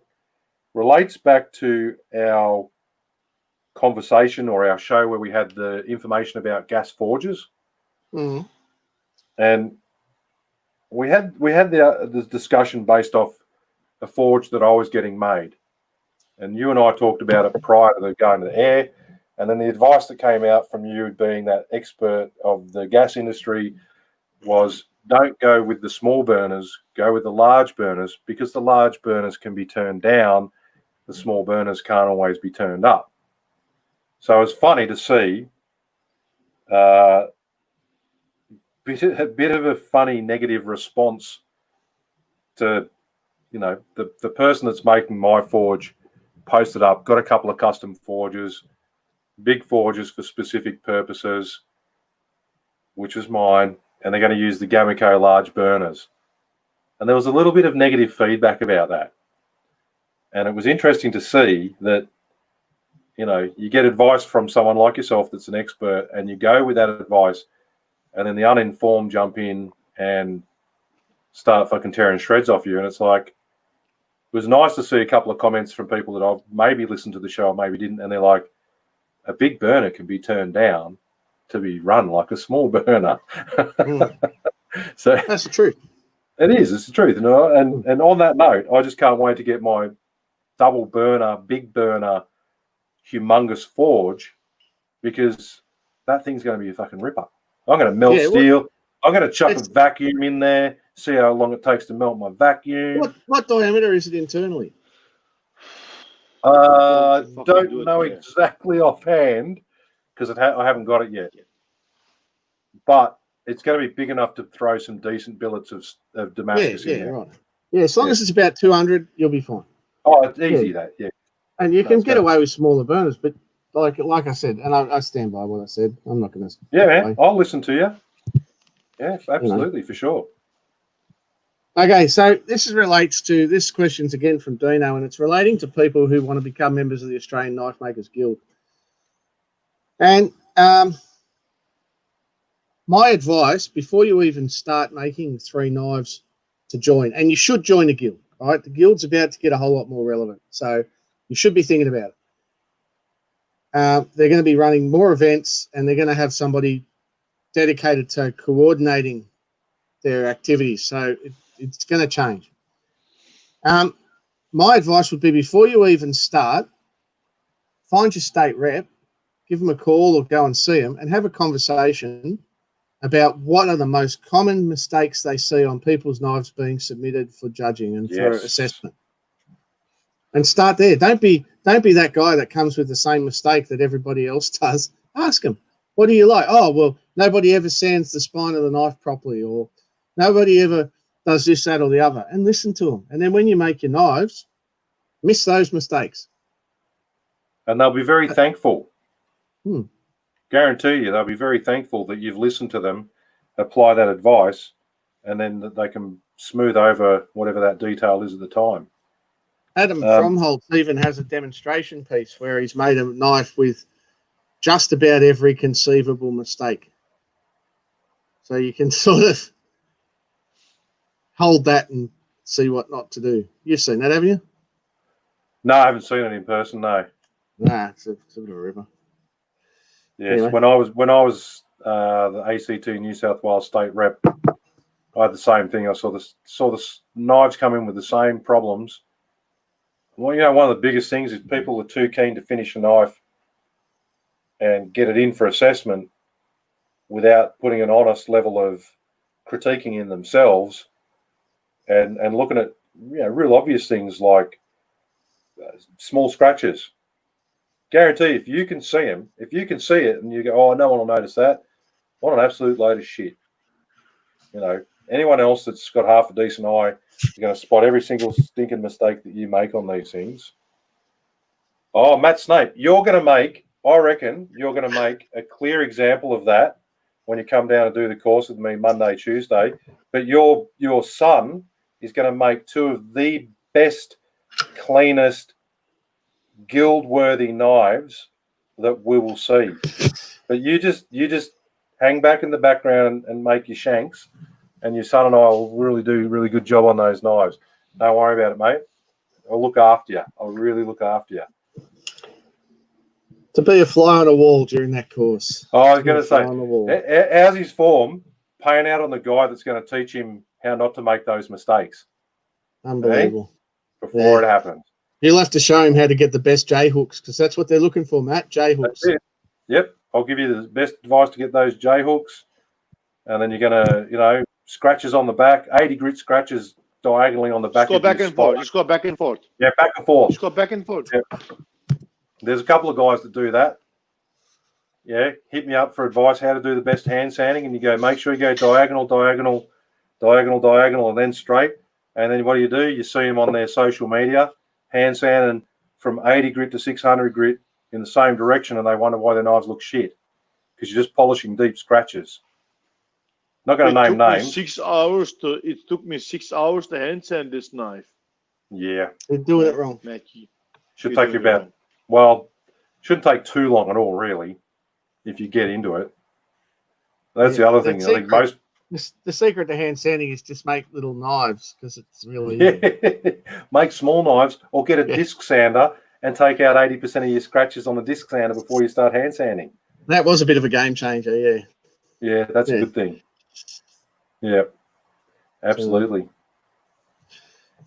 relates back to our conversation or our show where we had the information about gas forges. Mm. And we had the discussion based off a forge that I was getting made. And you and I talked about it prior to going to the air. And then the advice that came out from you, being that expert of the gas industry, was don't go with the small burners, go with the large burners, because the large burners can be turned down. The small burners can't always be turned up. So it's funny to see a bit of a funny negative response to, the person that's making my forge posted up, got a couple of custom forges, big forges for specific purposes, which was mine, and they're going to use the Gamico large burners. And there was a little bit of negative feedback about that. And it was interesting to see that, you get advice from someone like yourself that's an expert, and you go with that advice, and then the uninformed jump in and start fucking tearing shreds off you. And it's like, it was nice to see a couple of comments from people that I've maybe listened to the show or maybe didn't, and they're like, a big burner can be turned down to be run like a small burner. So that's the truth. It is. It's the truth. And on that note, I just can't wait to get my double burner, big burner, humongous forge, because that thing's going to be a fucking ripper. I'm going to melt steel. I'm going to chuck a vacuum in there, see how long it takes to melt my vacuum. What diameter is it internally? Don't know exactly offhand because I haven't got it yet. But it's going to be big enough to throw some decent billets of Damascus in there. Right. Yeah, as long as it's about 200, you'll be fine. Oh, it's easy, that, yeah. And you can get away with smaller burners, but like I said, and I stand by what I said. I'm not going to. Yeah, man, I'll listen to you. Yeah, absolutely, for sure. Okay, so this question's again from Dino, and it's relating to people who want to become members of the Australian Knife Makers Guild. And My advice, before you even start making 3 knives to join, and you should join the guild, right? The guild's about to get a whole lot more relevant, so you should be thinking about it. They're going to be running more events, and they're going to have somebody dedicated to coordinating their activities, so it's going to change. My advice would be, before you even start, find your state rep, give them a call or go and see them, and have a conversation about what are the most common mistakes they see on people's knives being submitted for judging and for assessment. And start there. Don't be that guy that comes with the same mistake that everybody else does. Ask them, what do you like? Oh, well, nobody ever sands the spine of the knife properly, or nobody ever does this, that, or the other. And listen to them. And then when you make your knives, miss those mistakes. And they'll be very thankful. Hmm. Guarantee you, they'll be very thankful that you've listened to them, apply that advice, and then that they can smooth over whatever that detail is at the time. Adam Fromholtz even has a demonstration piece where he's made a knife with just about every conceivable mistake. So you can sort of hold that and see what not to do. You've seen that, haven't you? No, I haven't seen it in person, no. Nah, it's a bit of a river. Yes, Anyway. when I was the ACT New South Wales state rep, I had the same thing. I saw the knives come in with the same problems. Well, one of the biggest things is people are too keen to finish a knife and get it in for assessment without putting an honest level of critiquing in themselves and looking at real obvious things like small scratches. Guarantee if you can see them, if you can see it and you go, oh, no one will notice that, what an absolute load of shit. Anyone else that's got half a decent eye is going to spot every single stinking mistake that you make on these things. Oh, Matt Snape, I reckon you're going to make a clear example of that when you come down and do the course with me Monday, Tuesday. But your son is going to make 2 of the best, cleanest, guild-worthy knives that we will see. But you just hang back in the background and make your shanks, and your son and I will really do a really good job on those knives. Don't worry about it, mate. I'll look after you. I'll really look after you. To be a fly on a wall during that course. Oh, I was going to say, how's his form paying out on the guy that's going to teach him how not to make those mistakes? Unbelievable. Before it happens. You'll have to show him how to get the best J hooks, because that's what they're looking for, Matt. J hooks. That's it. Yep. I'll give you the best advice to get those J hooks. And then you're going to, scratches on the back, 80 grit scratches diagonally on the back. Just go back and forth. Just go back and forth. Yeah, back and forth. Just go back and forth. Yep. There's a couple of guys that do that. Yeah, hit me up for advice how to do the best hand sanding, and you go, make sure you go diagonal, diagonal, diagonal, diagonal, and then straight. And then what do? You see them on their social media, hand sanding from 80 grit to 600 grit in the same direction, and they wonder why their knives look shit, because you're just polishing deep scratches. Not going to name names. It took me 6 hours to hand sand this knife. Yeah. You're doing it wrong. Mackie. Should take you about, shouldn't take too long at all, really, if you get into it. That's the other thing. I think the secret to hand sanding is just make little knives, because it's really easy. Make small knives, or get a disc sander and take out 80% of your scratches on the disc sander before you start hand sanding. That was a bit of a game changer, yeah. Yeah, that's a good thing. Yeah, absolutely.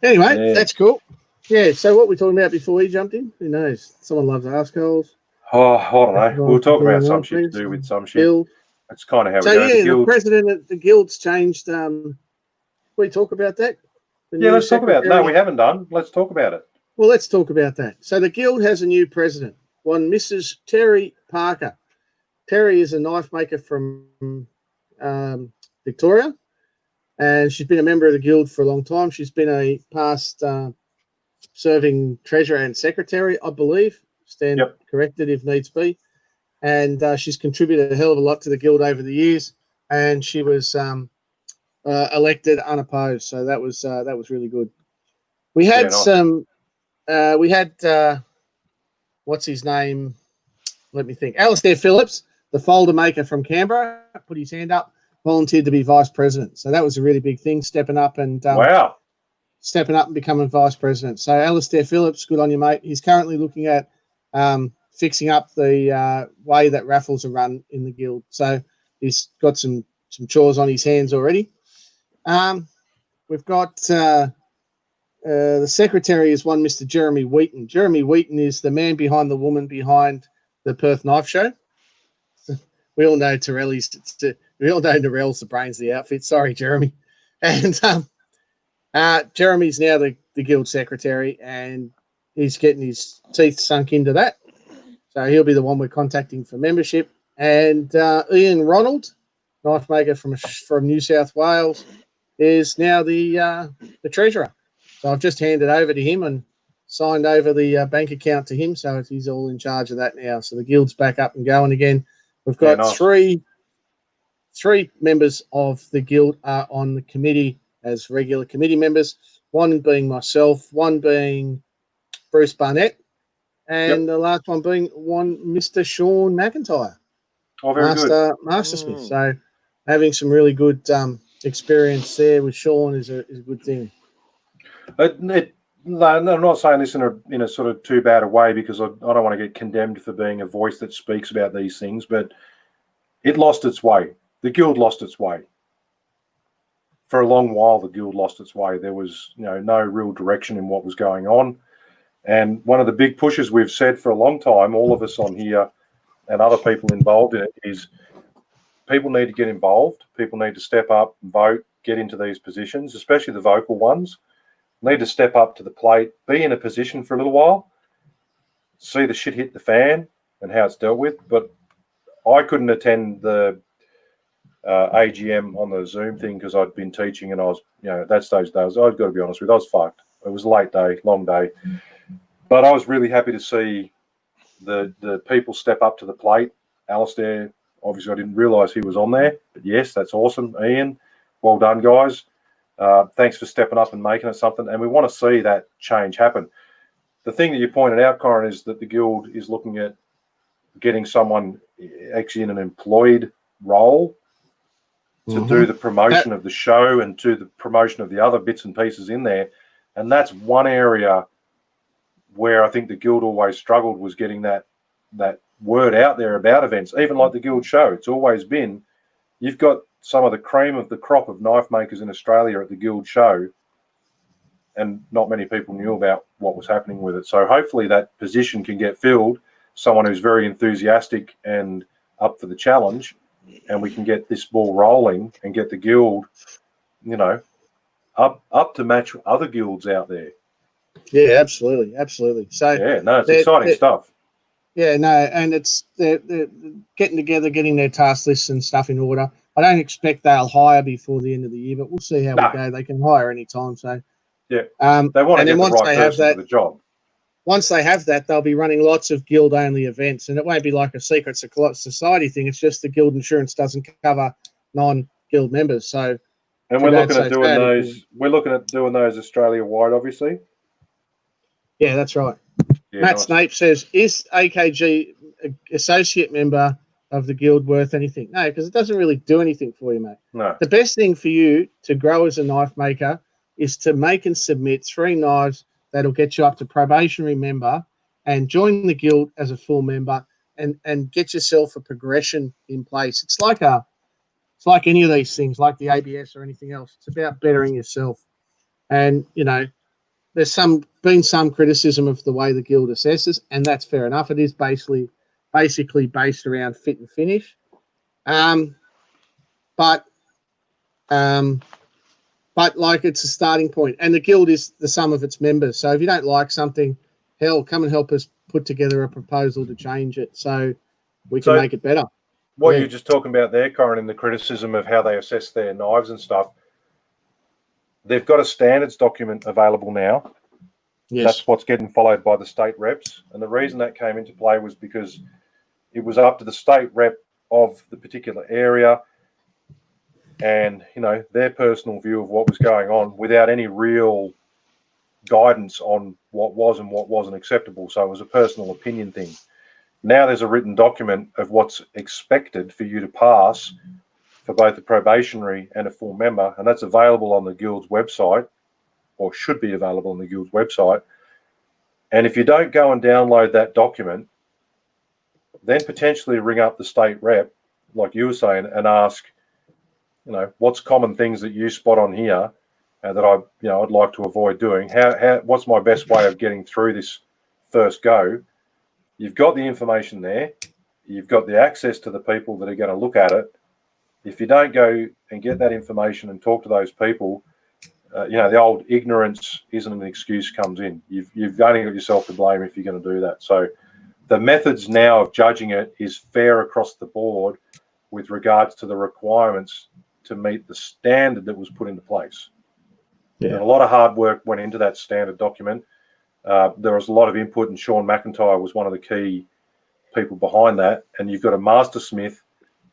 Anyway, that's cool. Yeah, so what we're talking about before we jumped in, who knows? Someone loves assholes. Oh, I don't know. We'll talk about some shit to do with some shit. Guild. That's kind of how so, we go. The president of the guild's changed. We talk about that? Let's talk about it. No, we haven't done. Let's talk about it. Well, let's talk about that. So the guild has a new president, one Mrs. Terry Parker. Terry is a knife maker from Victoria, and she's been a member of the guild for a long time. She's been a past serving treasurer and secretary, I believe. Stand corrected if needs be. And she's contributed a hell of a lot to the guild over the years. And she was elected unopposed, so that was really good. We had what's his name? Let me think. Alistair Phillips the folder maker from Canberra put his hand up, volunteered to be vice president. So that was a really big thing, stepping up and becoming vice president. So Alistair Phillips, good on you, mate. He's currently looking at fixing up the way that raffles are run in the guild. So he's got some chores on his hands already. We've got the secretary is one Mr. Jeremy Wheaton. Jeremy Wheaton is the man behind the woman behind the Perth Knife Show. We all know Narell's the brains of the outfit. Sorry, Jeremy. And Jeremy's now the guild secretary, and he's getting his teeth sunk into that. So he'll be the one we're contacting for membership. And Ian Ronald, knife maker from New South Wales, is now the treasurer. So I've just handed over to him and signed over the bank account to him. So he's all in charge of that now. So the guild's back up and going again. We've got three members of the guild are on the committee as regular committee members, one being myself, one being Bruce Barnett, and the last one being one Mr. Sean McIntyre, Mastersmith. So having some really good experience there with Sean is a good thing. No, I'm not saying this in a sort of too bad a way, because I don't want to get condemned for being a voice that speaks about these things, but it lost its way. The guild lost its way. For a long while, the guild lost its way. There was no real direction in what was going on. And one of the big pushes we've said for a long time, all of us on here and other people involved in it, is people need to get involved. People need to step up, vote, get into these positions, especially the vocal ones. Need to step up to the plate, be in a position for a little while, see the shit hit the fan and how it's dealt with. But I couldn't attend the AGM on the Zoom thing because I'd been teaching, and I was, at that stage, I've got to be honest with you, I was fucked. It was a late day, long day. But I was really happy to see the people step up to the plate. Alistair, obviously I didn't realise he was on there, but yes, that's awesome. Ian, well done, guys. Thanks for stepping up and making it something, and we want to see that change happen. The thing that you pointed out, Corin, is that the guild is looking at getting someone actually in an employed role to do the promotion of the show and do the promotion of the other bits and pieces in there. And that's one area where I think the guild always struggled, was getting that word out there about events. Even like the guild show, it's always been, you've got some of the cream of the crop of knife makers in Australia at the guild show, and not many people knew about what was happening with it. So hopefully that position can get filled, someone who's very enthusiastic and up for the challenge, and we can get this ball rolling and get the guild, up to match other guilds out there. Yeah, absolutely. So it's exciting stuff. Yeah, no, and they're getting together, getting their task lists and stuff in order. I don't expect they'll hire before the end of the year, but we'll see how we go. They can hire any time. So they want to get the right person for the job. Once they have that, they'll be running lots of guild-only events, and it won't be like a secret society thing. It's just the guild insurance doesn't cover non-guild members. So, and we're looking at doing those. We're looking at doing those Australia-wide, obviously. Yeah, that's right. Yeah, Matt Snape says, "Is AKG associate member of the guild worth anything?" No, because it doesn't really do anything for you, mate. No. The best thing for you to grow as a knife maker is to make and submit 3 knives that'll get you up to probationary member, and join the guild as a full member, and get yourself a progression in place. It's like any of these things, like the ABS or anything else. It's about bettering yourself. And there's been some criticism of the way the guild assesses, and that's fair enough. It is basically based around fit and finish. But like, it's a starting point, and the guild is the sum of its members. So if you don't like something, hell, come and help us put together a proposal to change it so we can make it better. What you're just talking about there, Corin, in the criticism of how they assess their knives and stuff, they've got a standards document available now. Yes. That's what's getting followed by the state reps. And the reason that came into play was because it was up to the state rep of the particular area and, their personal view of what was going on without any real guidance on what was and what wasn't acceptable. So it was a personal opinion thing. Now there's a written document of what's expected for you to pass for both the probationary and a full member, and that's available on the Guild's website, or should be available on the Guild's website. And if you don't go and download that document, then potentially ring up the state rep, like you were saying, and ask, what's common things that you spot on here that I'd like to avoid doing. What's my best way of getting through this first go? You've got the information there. You've got the access to the people that are going to look at it. If you don't go and get that information and talk to those people, the old ignorance isn't an excuse comes in. You've only got yourself to blame if you're going to do that. So the methods now of judging it is fair across the board with regards to the requirements to meet the standard that was put into place. Yeah. And a lot of hard work went into that standard document. There was a lot of input, and Sean McIntyre was one of the key people behind that. And you've got a master smith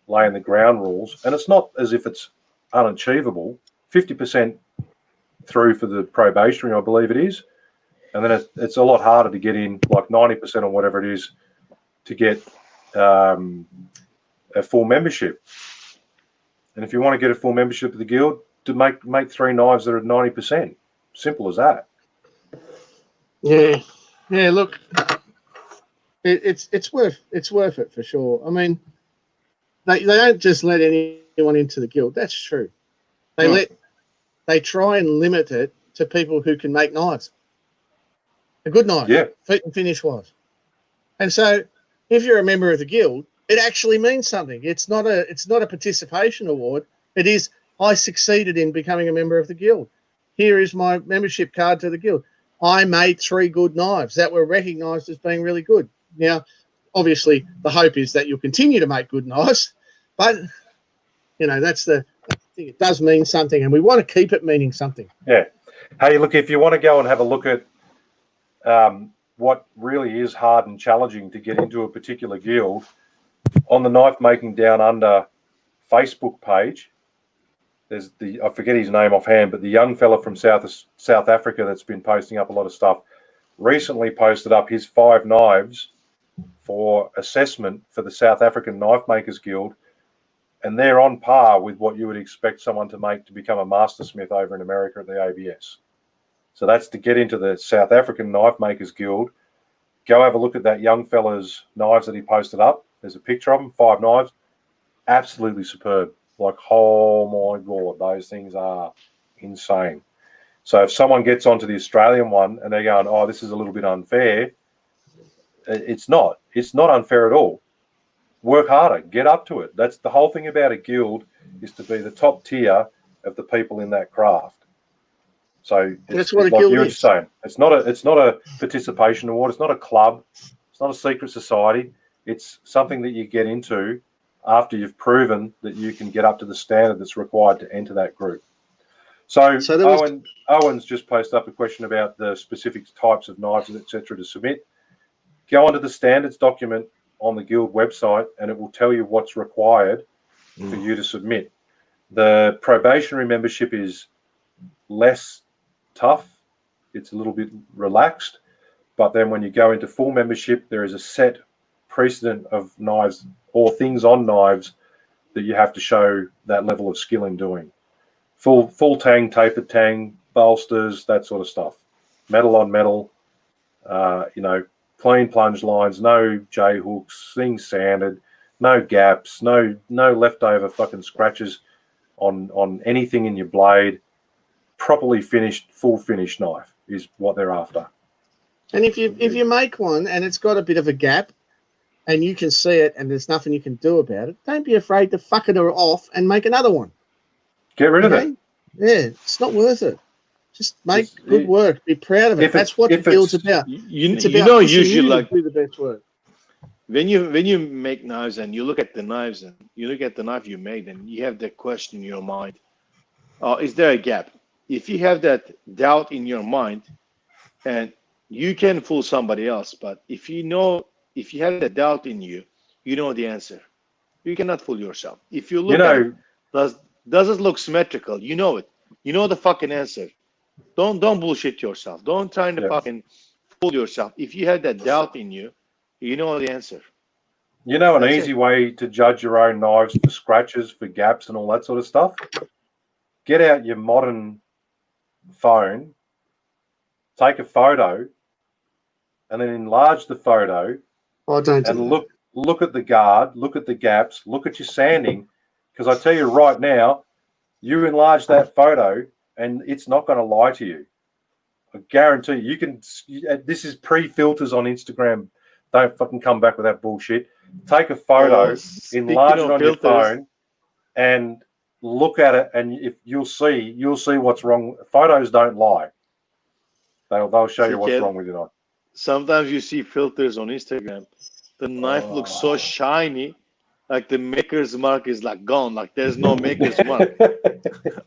laying the ground rules, and it's not as if it's unachievable. 50% through for the probationary, I believe it is, and then it's a lot harder to get in, like 90% or whatever it is, to get a full membership. And if you want to get a full membership of the Guild, to make 3 knives that are at 90%, simple as that. Yeah. Look, it's worth it for sure. I mean, they don't just let anyone into the Guild. That's true. They try and limit it to people who can make knives, a good knife, fit and finish wise. And so, if you're a member of the Guild, it actually means something. It's not a participation award. It is, I succeeded in becoming a member of the Guild. Here is my membership card to the Guild. I made 3 good knives that were recognised as being really good. Now, obviously, the hope is that you'll continue to make good knives, but that's the thing. It does mean something, and we want to keep it meaning something. Yeah. Hey, look, if you want to go and have a look at what really is hard and challenging to get into a particular guild, on the Knifemaking Down Under Facebook page, there's I forget his name offhand, but the young fella from South Africa that's been posting up a lot of stuff recently posted up his 5 knives for assessment for the South African Knife Makers Guild, and they're on par with what you would expect someone to make to become a mastersmith over in America at the ABS. So that's to get into the South African Knife Makers Guild. Go have a look at that young fella's knives that he posted up. There's a picture of them, 5 knives. Absolutely superb. Like, oh my God, those things are insane. So if someone gets onto the Australian one and they're going, oh, this is a little bit unfair, it's not. It's not unfair at all. Work harder. Get up to it. That's the whole thing about a guild, is to be the top tier of the people in that craft. So that's what a like guild you were is. just saying. It's not a participation award. It's not a club. It's not a secret society. It's something that you get into after you've proven that you can get up to the standard that's required to enter that group. So Owen's just posted up a question about the specific types of knives, etc., to submit. Go onto the standards document on the Guild website, and it will tell you what's required for you to submit. The probationary membership is less tough. It's a little bit relaxed. But then when you go into full membership, there is a set precedent of knives or things on knives that you have to show that level of skill in doing. Full tang, tapered tang, bolsters, that sort of stuff. Metal on metal, clean plunge lines, no J hooks, things sanded, no gaps, no leftover fucking scratches on anything in your blade. Properly finished, full finish knife is what they're after. And if you make one and it's got a bit of a gap, and you can see it, and there's nothing you can do about it, don't be afraid to fuck it off and make another one. Get rid of it. Yeah, it's not worth it. Just make good work. Be proud of it. That's what the guild's about. It's about usually like do the best work. When you make knives and you look at the knives and you look at the knife you made, and you have that question in your mind, is there a gap? If you have that doubt in your mind, and you can fool somebody else, but if you have that doubt in you, you know the answer. You cannot fool yourself. If you look at it, does it look symmetrical? You know it. You know the fucking answer. Don't bullshit yourself. Don't try to fucking fool yourself. If you have that doubt in you, you know the answer. You know, an That's easy way to judge your own knives for scratches, for gaps, and all that sort of stuff. Get out your modern phone, take a photo, and then enlarge the photo I don't and do that. look at the guard, look at the gaps, look at your sanding. Because I tell you right now, you enlarge that photo, and it's not going to lie to you. I guarantee you can. This is pre-filters on Instagram. Don't fucking come back with that bullshit. Take a photo, Speaking enlarge it of on your filters, phone, and look at it. And if you'll see what's wrong. Photos don't lie. They'll show you what's Kid, wrong with your knife. sometimes you see filters on Instagram. The knife looks so shiny, like the maker's mark is like gone. Like there's no maker's mark.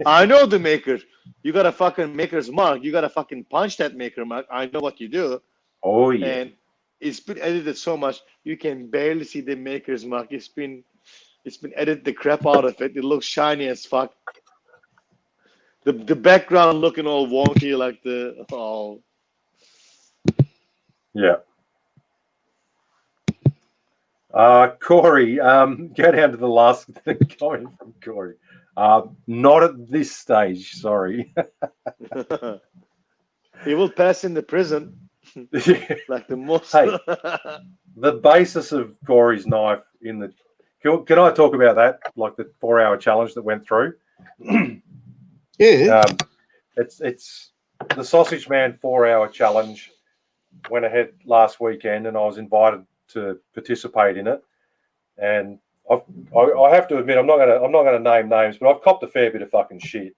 I know the maker. You got a fucking maker's mark. You got to fucking punch that maker mark. I know what you do. Oh yeah. And it's been edited so much you can barely see the maker's mark. It's been edited the crap out of it. It looks shiny as fuck. The background looking all wonky, like Yeah. Corey, go down to the last comment from Corey. Not at this stage, sorry. he will pass in the prison. Like the most. Hey, the basis of Corey's knife in the. Can I talk about that? Like the 4-hour challenge that went through. Yeah. It's the Sausage Man 4-hour challenge. Went ahead last weekend, and I was invited to participate in it. And I have to admit, I'm not gonna name names, but I've copped a fair bit of fucking shit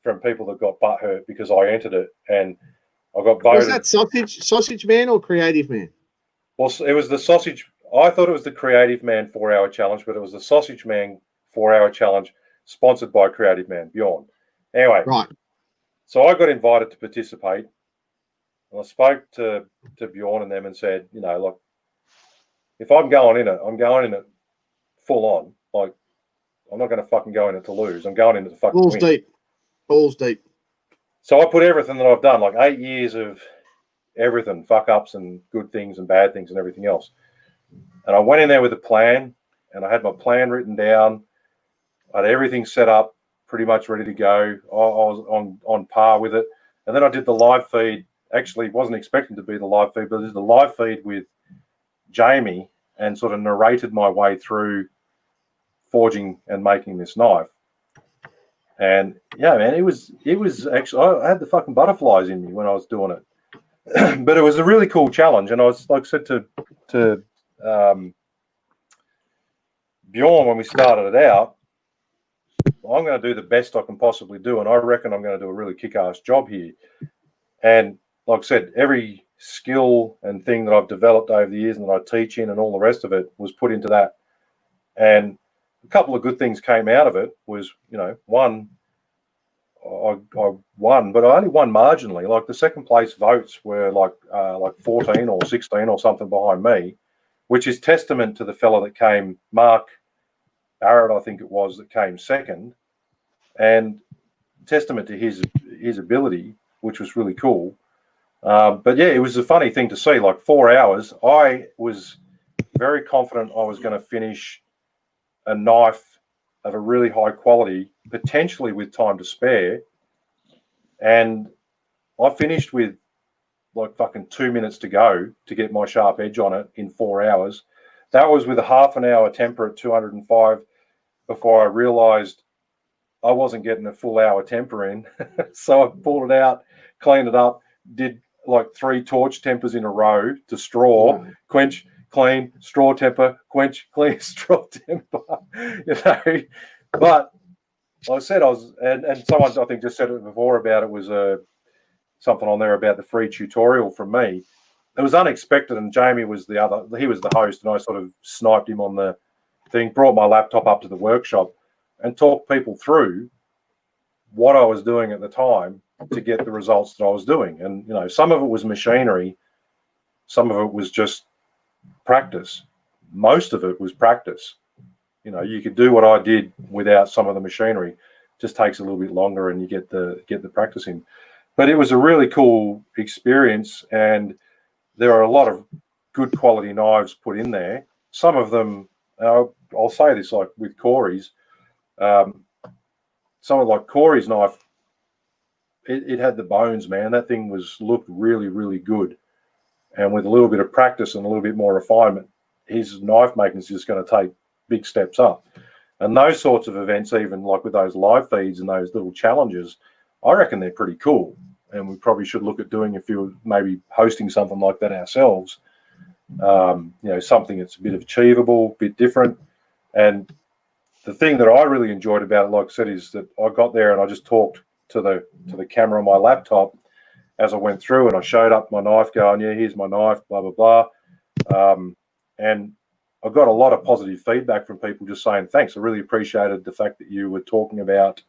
from people that got butthurt because I entered it, and I got voted. Was that Sausage Man or Creative Man? Well, it was the Sausage. I thought it was the Creative Man 4-hour challenge, but it was the Sausage Man 4-hour challenge sponsored by Creative Man Bjorn. Anyway, Right. So I got invited to participate, and I spoke to Bjorn and them and said, you know, like, if I'm going in it full on. Like, I'm not going to fucking go in it to lose. I'm going in it to fucking win. Balls deep. So I put everything that I've done, like 8 years of everything, fuck ups and good things and bad things and everything else. And I went in there with a plan, and I had my plan written down. I had everything set up, pretty much ready to go. I was on par with it. And then I did the live feed. Actually, wasn't expecting to be the live feed, but I did the live feed with Jamie and sort of narrated my way through forging and making this knife. And yeah, man, it was actually, I had the fucking butterflies in me when I was doing it. But it was a really cool challenge. And I was, like I said to Bjorn when we started it out, I'm going to do the best I can possibly do, and I reckon I'm going to do a really kick-ass job here. And like I said, every skill and thing that I've developed over the years and that I teach in and all the rest of it was put into that. And a couple of good things came out of it was, you know, one, I won, but I only won marginally. Like the second place votes were like 14 or 16 or something behind me, which is testament to the fella that came, Mark Barrett, I think it was, that came second, and testament to his ability, which was really cool. But yeah, it was a funny thing to see. Like 4 hours, I was very confident I was going to finish a knife of a really high quality, potentially with time to spare. And I finished with like fucking 2 minutes to go to get my sharp edge on it in 4 hours. That was with a half an hour temper at 205 before I realized I wasn't getting a full hour temper in. So I pulled it out, cleaned it up, did like 3 torch tempers in a row to straw, quench, clean, straw temper, quench, clean, straw temper. You know, but like I said, and someone I think just said it before about it was something on there about the free tutorial from me. It was unexpected, and Jamie was he was the host, and I sort of sniped him on the thing, brought my laptop up to the workshop and talked people through what I was doing at the time to get the results that I was doing. And, you know, some of it was machinery, some of it was just practice. Most of it was practice. You know, you could do what I did without some of the machinery. It just takes a little bit longer and you get the practice in. But it was a really cool experience, and there are a lot of good quality knives put in there. some of them, I'll say this like with Corey's, something like Corey's knife, it had the bones, man. That thing looked really, really good. And with a little bit of practice and a little bit more refinement, his knife making is just going to take big steps up. And those sorts of events, even like with those live feeds and those little challenges, I reckon they're pretty cool. And we probably should look at doing, if you're maybe hosting something like that ourselves, something that's a bit achievable, a bit different. And the thing that I really enjoyed about it, like I said, is that I got there and I just talked to the camera on my laptop as I went through, and I showed up my knife going, yeah, here's my knife, blah, blah, blah. And I got a lot of positive feedback from people just saying, thanks. I really appreciated the fact that you were talking about,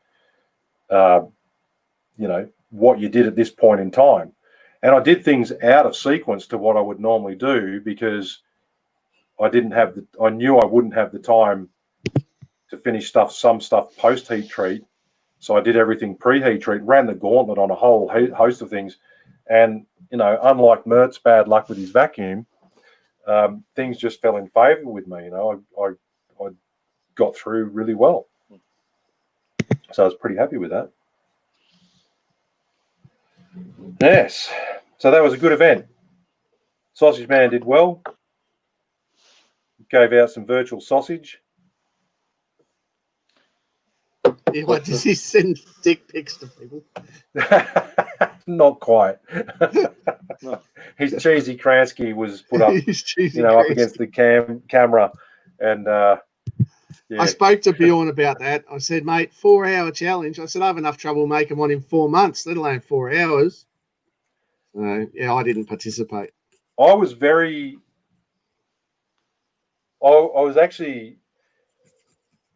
what you did at this point in time. And I did things out of sequence to what I would normally do because I knew I wouldn't have the time to finish some stuff post-heat treat. So I did everything pre-heat treat, ran the gauntlet on a whole host of things. And, unlike Mert's bad luck with his vacuum, things just fell in favour with me. I got through really well. So I was pretty happy with that. Yes. So that was a good event. Sausage Man did well. Gave out some virtual sausage. Yeah, what does he send dick pics to people? Not quite. No. His cheesy Kransky was put up, Kransky. up against the camera, and yeah. I spoke to Bjorn about that. I said, mate, 4-hour challenge. I said, I have enough trouble making one in 4 months, let alone 4 hours. So yeah, I didn't participate. I was actually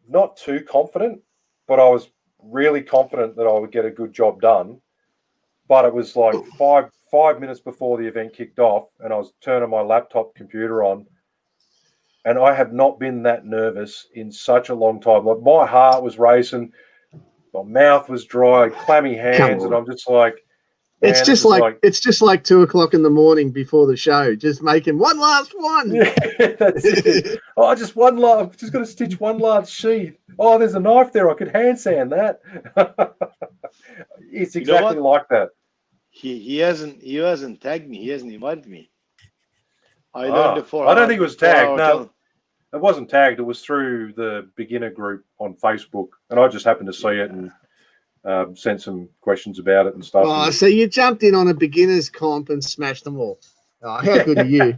not too confident, but I was really confident that I would get a good job done. But it was like five minutes before the event kicked off, and I was turning my laptop computer on, and I have not been that nervous in such a long time. Like, my heart was racing, my mouth was dry, clammy hands, and I'm just like, it's just like 2 o'clock in the morning before the show, just making one last one. Yeah, that's it. Oh, just got to stitch one last sheath. Oh, there's a knife there. I could hand sand that. It's exactly like that. He hasn't tagged me. He hasn't invited me. I learned the 4 I don't think it was tagged. No, challenge. it wasn't tagged. It was through the beginner group on Facebook, and I just happened to see it and sent some questions about it and stuff. Oh, so you jumped in on a beginner's comp and smashed them all. Oh, how good are you?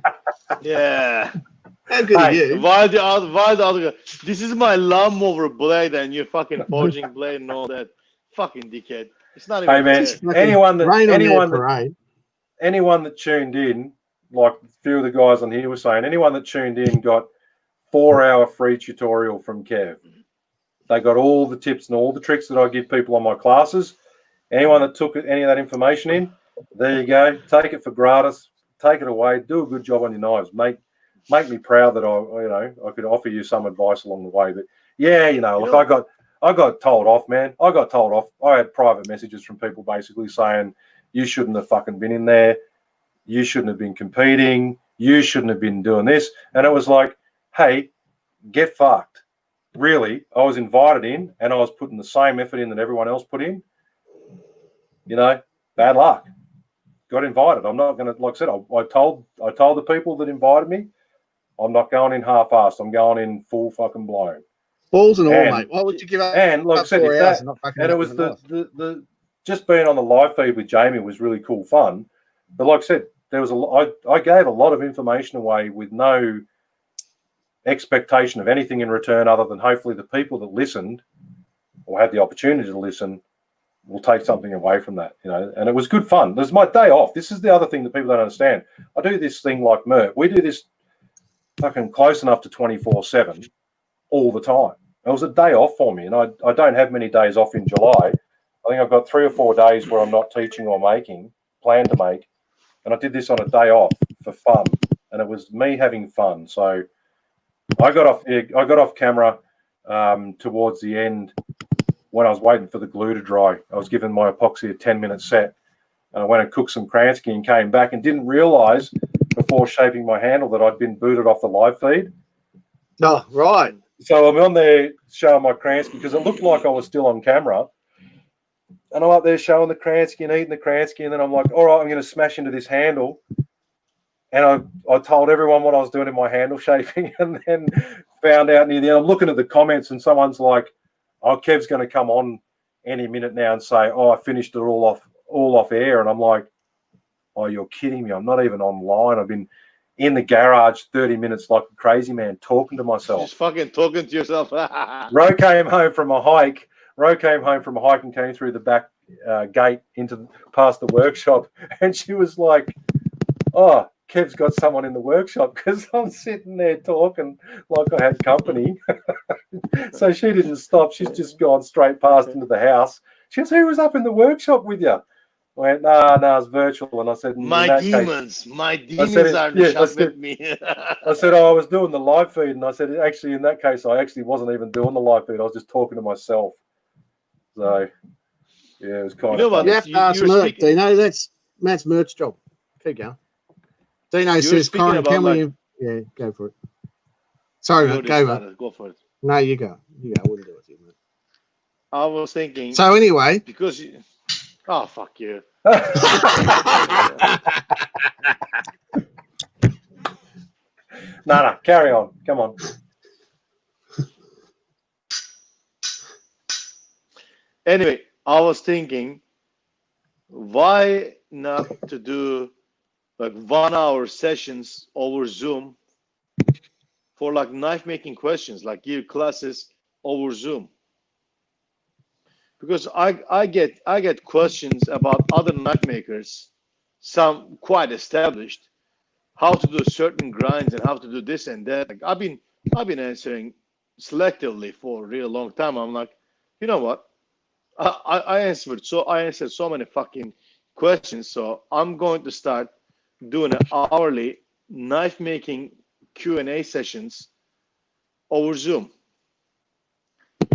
Yeah. How good are you? Why the other guy? This is my lawnmower blade, and you're fucking forging blade and all that. Fucking dickhead. It's not even. Hey man, fair. anyone that tuned in, like a few of the guys on here were saying, anyone that tuned in got 4-hour free tutorial from Kev. They got all the tips and all the tricks that I give people on my classes. Anyone that took any of that information in, there you go. Take it for gratis. Take it away. Do a good job on your knives. Make me proud that I could offer you some advice along the way. But yeah, I got told off, man. I got told off. I had private messages from people basically saying, you shouldn't have fucking been in there. You shouldn't have been competing. You shouldn't have been doing this. And it was like, hey, get fucked. Really, I was invited in and I was putting the same effort in that everyone else put in. Bad luck. Got invited. I'm not going to, like I said, I told the people that invited me, I'm not going in half-assed. I'm going in full fucking blown. Balls and all, mate. Why would you give up? And like I said, 4 hours and not fucking it was the just being on the live feed with Jamie was really cool fun. But like I said, I gave a lot of information away with no expectation of anything in return other than hopefully the people that listened or had the opportunity to listen will take something away from that, and it was good fun. This is my day off. This is the other thing that people don't understand. I do this thing like Mert. We do this fucking close enough to 24/7 all the time. It was a day off for me, and I don't have many days off in July. I think I've got 3 or 4 days where I'm not teaching or plan to make, and I did this on a day off for fun, and it was me having fun. So I got off camera towards the end when I was waiting for the glue to dry. I was giving my epoxy a 10-minute set, and I went and cooked some Kransky and came back and didn't realise before shaping my handle that I'd been booted off the live feed. Oh, right. So I'm on there showing my Kransky because it looked like I was still on camera. And I'm up there showing the Kransky and eating the Kransky. And then I'm like, all right, I'm going to smash into this handle. And I told everyone what I was doing in my handle shaping, and then found out near the end. I'm looking at the comments, and someone's like, "Oh, Kev's going to come on any minute now and say, oh, I finished it all off air." And I'm like, "Oh, you're kidding me! I'm not even online. I've been in the garage 30 minutes like a crazy man talking to myself." Just fucking talking to yourself. Ro came home from a hike. And came through the back gate past the workshop, and she was like, "Oh, Kev's got someone in the workshop," because I'm sitting there talking like I had company. So she didn't stop. She's just gone straight past into the house. She goes, "Who was up in the workshop with you?" I went, "No, it's virtual." And I said, my demons are shut with me. I said, "Oh, I was doing the live feed." And I said, "Actually, in that case, I actually wasn't even doing the live feed. I was just talking to myself." So, yeah, it was kind of funny. You have to ask Mert, Dino. That's Matt's Mert's job. Keep going. Dino says, "Corin, can we..." Yeah, go for it. Sorry, Mert, go, Mert. Go for it. No, you go. I wouldn't do it with you, Mert. I was thinking... So anyway... Because... Oh, fuck you. No, carry on. Come on. Anyway, I was thinking, why not to do like 1 hour sessions over Zoom for like knife making questions, like give classes over Zoom? Because I get questions about other knife makers, some quite established, how to do certain grinds and how to do this and that. Like I've been answering selectively for a real long time. I'm like, you know what? I answered so many fucking questions. So I'm going to start doing hourly knife making Q&A sessions over Zoom.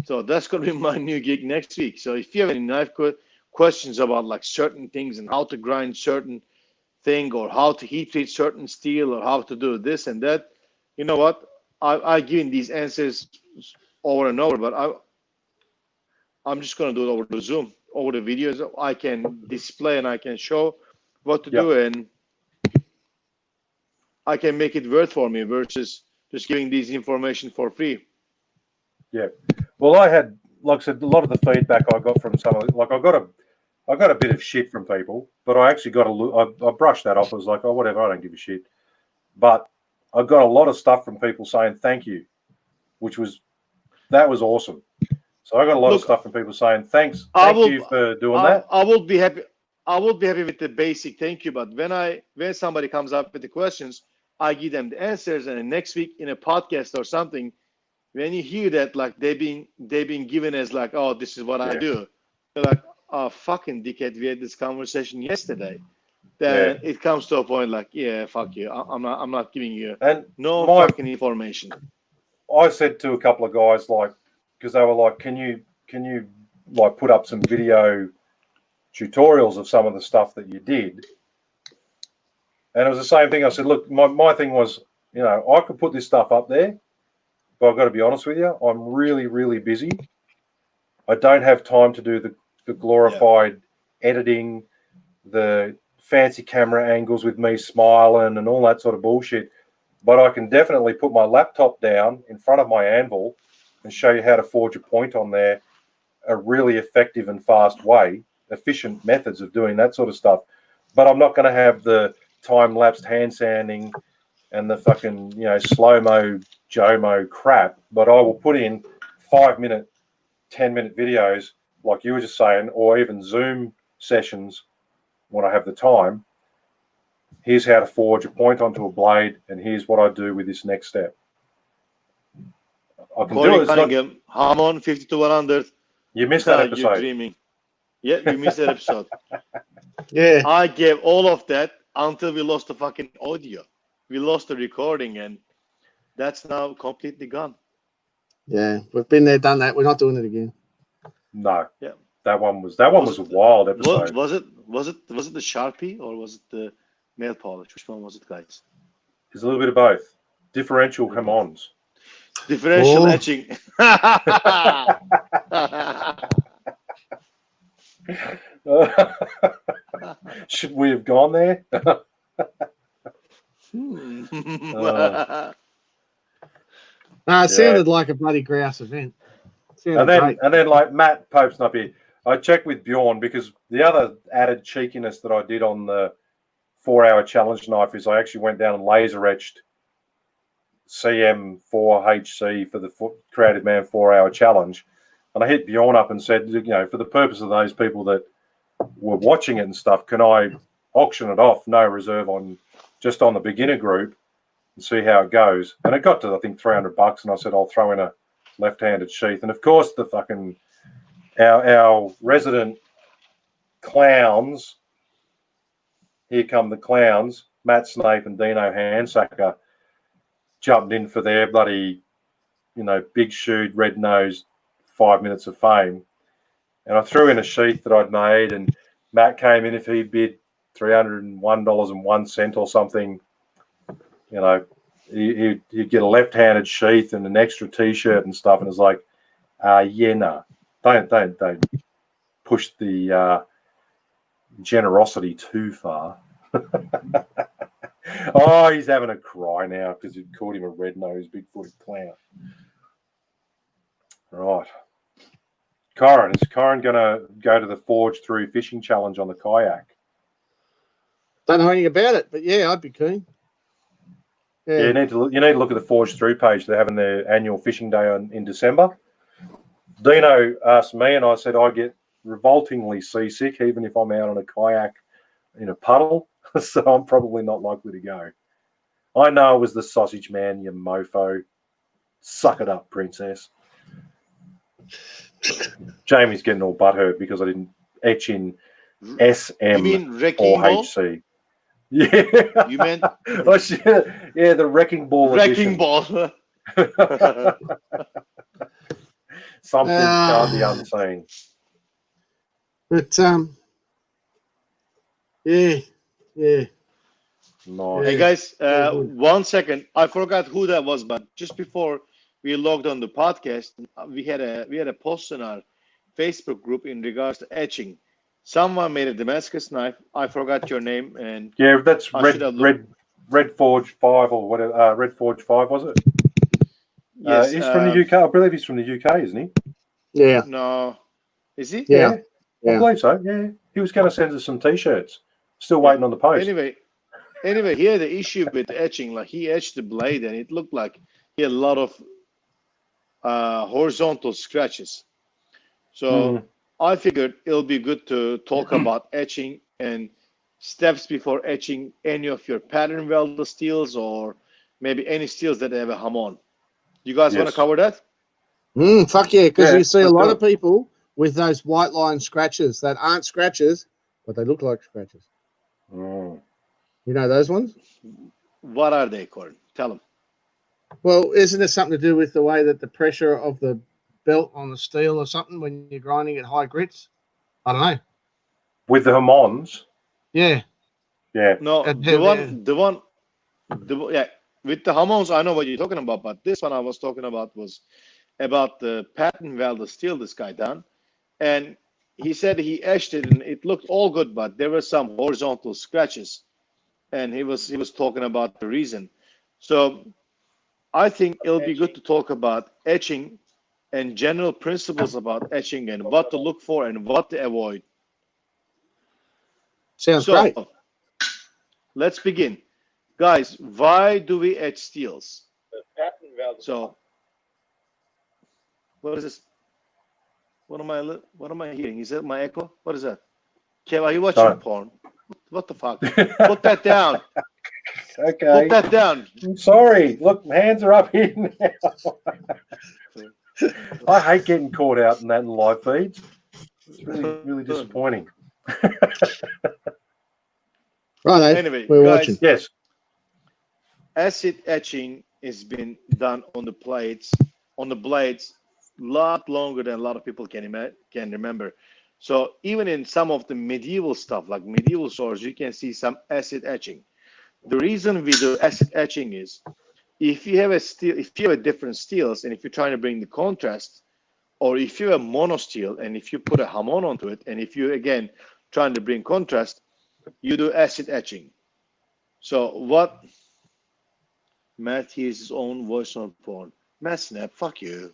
So that's going to be my new gig next week. So if you have any knife questions about like certain things and how to grind certain thing or how to heat treat certain steel or how to do this and that, you know what? I given these answers over and over, but I'm just going to do it over the Zoom, over the videos. I can display and I can show what to do, and I can make it worth for me versus just giving these information for free. Yeah. Well, I had, like I said, a lot of the feedback I got from some of, like I got a bit of shit from people, but I actually got I brushed that off. I was like, oh, whatever, I don't give a shit. But I got a lot of stuff from people saying thank you, that was awesome. So I got a lot of stuff from people saying thank you for doing that. I will be happy. I will be happy with the basic thank you, but when somebody comes up with the questions, I give them the answers, and then next week in a podcast or something, when you hear that, like they've been given as like, oh, this is what I do, you're like, oh, fucking dickhead, we had this conversation yesterday. Then it comes to a point like, yeah, fuck you, I'm not giving you fucking information. I said to a couple of guys, like, because they were like, can you like put up some video tutorials of some of the stuff that you did? And it was the same thing. I said, look, my thing was, you know, I could put this stuff up there, but I've got to be honest with you, I'm really, really busy. I don't have time to do the glorified editing, the fancy camera angles with me smiling and all that sort of bullshit. But I can definitely put my laptop down in front of my anvil and show you how to forge a point on there, a really effective and fast way, efficient methods of doing that sort of stuff. But I'm not going to have the time-lapsed hand sanding and the fucking, you know, slow-mo, Jomo crap. But I will put in 5-minute, 10-minute videos, like you were just saying, or even Zoom sessions when I have the time. Here's how to forge a point onto a blade, and here's what I do with this next step. I can do it. Cunningham, Hamon 50-100. You missed that episode. You're dreaming. Yeah, you missed that episode. Yeah. I gave all of that until we lost the fucking audio. We lost the recording, and that's now completely gone. Yeah, we've been there, done that. We're not doing it again. No. Yeah. That one was a wild episode. Was it the Sharpie or was it the nail polish? Which one was it, guys? There's a little bit of both. Differential Hamons. Differential Oh. etching. Should we have gone there? It sounded like a bloody grouse event. And then like Matt Pope's not here. I checked with Bjorn because the other added cheekiness that I did on the 4-hour challenge knife is I actually went down and laser etched CM4HC for the Creative Man 4-hour challenge. And I hit Bjorn up and said, for the purpose of those people that were watching it and stuff, can I auction it off, no reserve just on the beginner group and see how it goes? And it got to, I think, $300. And I said, I'll throw in a left-handed sheath. And of course, the fucking our resident clowns, here come the clowns, Matt Snape and Dino Handsacker, jumped in for their bloody, big shoed, red-nosed 5 minutes of fame. And I threw in a sheath that I'd made, and Matt came in if he bid $301.01 or something. He'd get a left-handed sheath and an extra T-shirt and stuff, and it's like, don't push the generosity too far. Oh, he's having a cry now because you called him a red-nosed, big-footed clown. Right. Corin, is Corin going to go to the Forge Through Fishing Challenge on the kayak? Don't know anything about it, but yeah, I'd be keen. Yeah, you need to look at the Forge Through page. They're having their annual fishing day in December. Dino asked me, and I said I get revoltingly seasick even if I'm out on a kayak in a puddle, so I'm probably not likely to go. I know it was the sausage man, you mofo. Suck it up, princess. Jamie's getting all butthurt because I didn't etch in SM4HC. Yeah. You meant? Oh, shit. Yeah, the Wrecking Ball Wrecking edition. Ball. Some things can't be unseen. But yeah. Nice. Hey guys, 1 second. I forgot who that was, but just before we logged on the podcast, we had a post on our Facebook group in regards to etching. Someone made a Damascus knife. I forgot your name, and yeah, that's Red Forge 5 or whatever. Red Forge 5 was it? Yes, he's from the UK. I believe he's from the UK, isn't he? Yeah. No, is he? Yeah. I believe so. Yeah, he was going to send us some T-shirts. Still waiting on the post. Anyway, he had the issue with etching. Like he etched the blade, and it looked like he had a lot of horizontal scratches. So I figured it'll be good to talk about etching and steps before etching any of your pattern welded steels or maybe any steels that have a hamon. You guys want to cover that? Fuck yeah, because you see a lot of people with those white line scratches that aren't scratches, but they look like scratches. You know those ones? What are they, Corin? Tell them. Well, isn't it something to do with the way that the pressure of the belt on the steel or something when you're grinding at high grits? I don't know. With the hamons? Yeah. Yeah. No, the one, with the hamons, I know what you're talking about, but this one I was talking about was about the pattern welded steel this guy done. And he said he etched it and it looked all good, but there were some horizontal scratches. And he was talking about the reason. So I think it'll be good to talk about etching and general principles about etching and what to look for and what to avoid. Sounds great. Let's begin. Guys, why do we etch steels? So what is this? What am I hearing? Is that my echo? What is that? Kev, are you watching porn? What the fuck? Put that down. Okay. Put that down. I'm sorry. Look, hands are up here now. I hate getting caught out in that in live feeds. It's really, really disappointing. Right. Anyway, we're guys, watching. Yes. Acid etching has been done on the blades a lot longer than a lot of people can remember. So even in some of the medieval stuff, like medieval swords, you can see some acid etching. The reason we do acid etching is if you have a steel, if you have a different steels, and if you're trying to bring the contrast, or if you have a mono steel, and if you put a hamon onto it, and if you again trying to bring contrast, you do acid etching. So what? Matt hears his own voice on porn. Matt Snap, fuck you.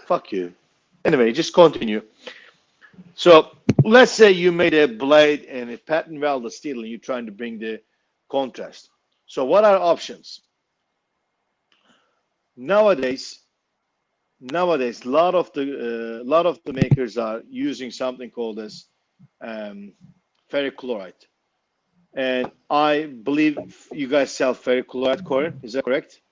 Fuck you. Anyway, just continue. So let's say you made a blade and a pattern welded steel and you're trying to bring the contrast. So what are options? Nowadays, a lot of the makers are using something called as ferric chloride. And I believe you guys sell ferric chloride, Corin. Is that correct?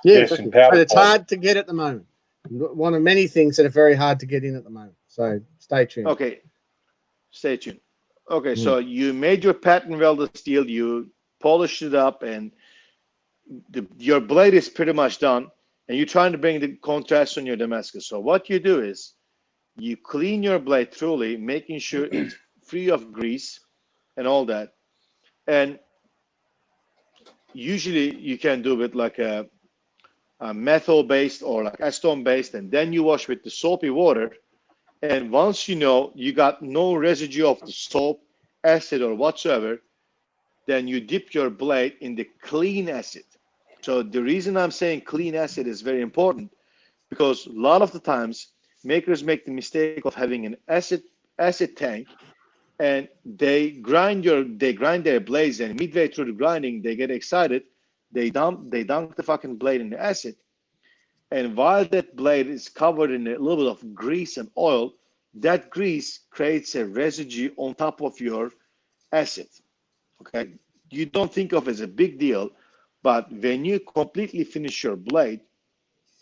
Yeah, Yes, in powder but it's form. hard to get at the moment. One of many things that are very hard to get in at the moment. So stay tuned. Okay, stay tuned. Okay, so you made your pattern welded steel, you polished it up, and your blade is pretty much done, and you're trying to bring the contrast on your Damascus. So what you do is you clean your blade thoroughly, making sure it's free of grease and all that. And usually you can do it like a methyl based or like acetone based, and then you wash with the soapy water. And once you know you got no residue of the soap, acid, or whatsoever, then you dip your blade in the clean acid. So the reason I'm saying clean acid is very important, because a lot of the times makers make the mistake of having an acid tank, and they grind their blades, and midway through the grinding they get excited, they dunk the fucking blade in the acid, and while that blade is covered in a little bit of grease and oil, that grease creates a residue on top of your acid. Okay, you don't think of it as a big deal, but when you completely finish your blade,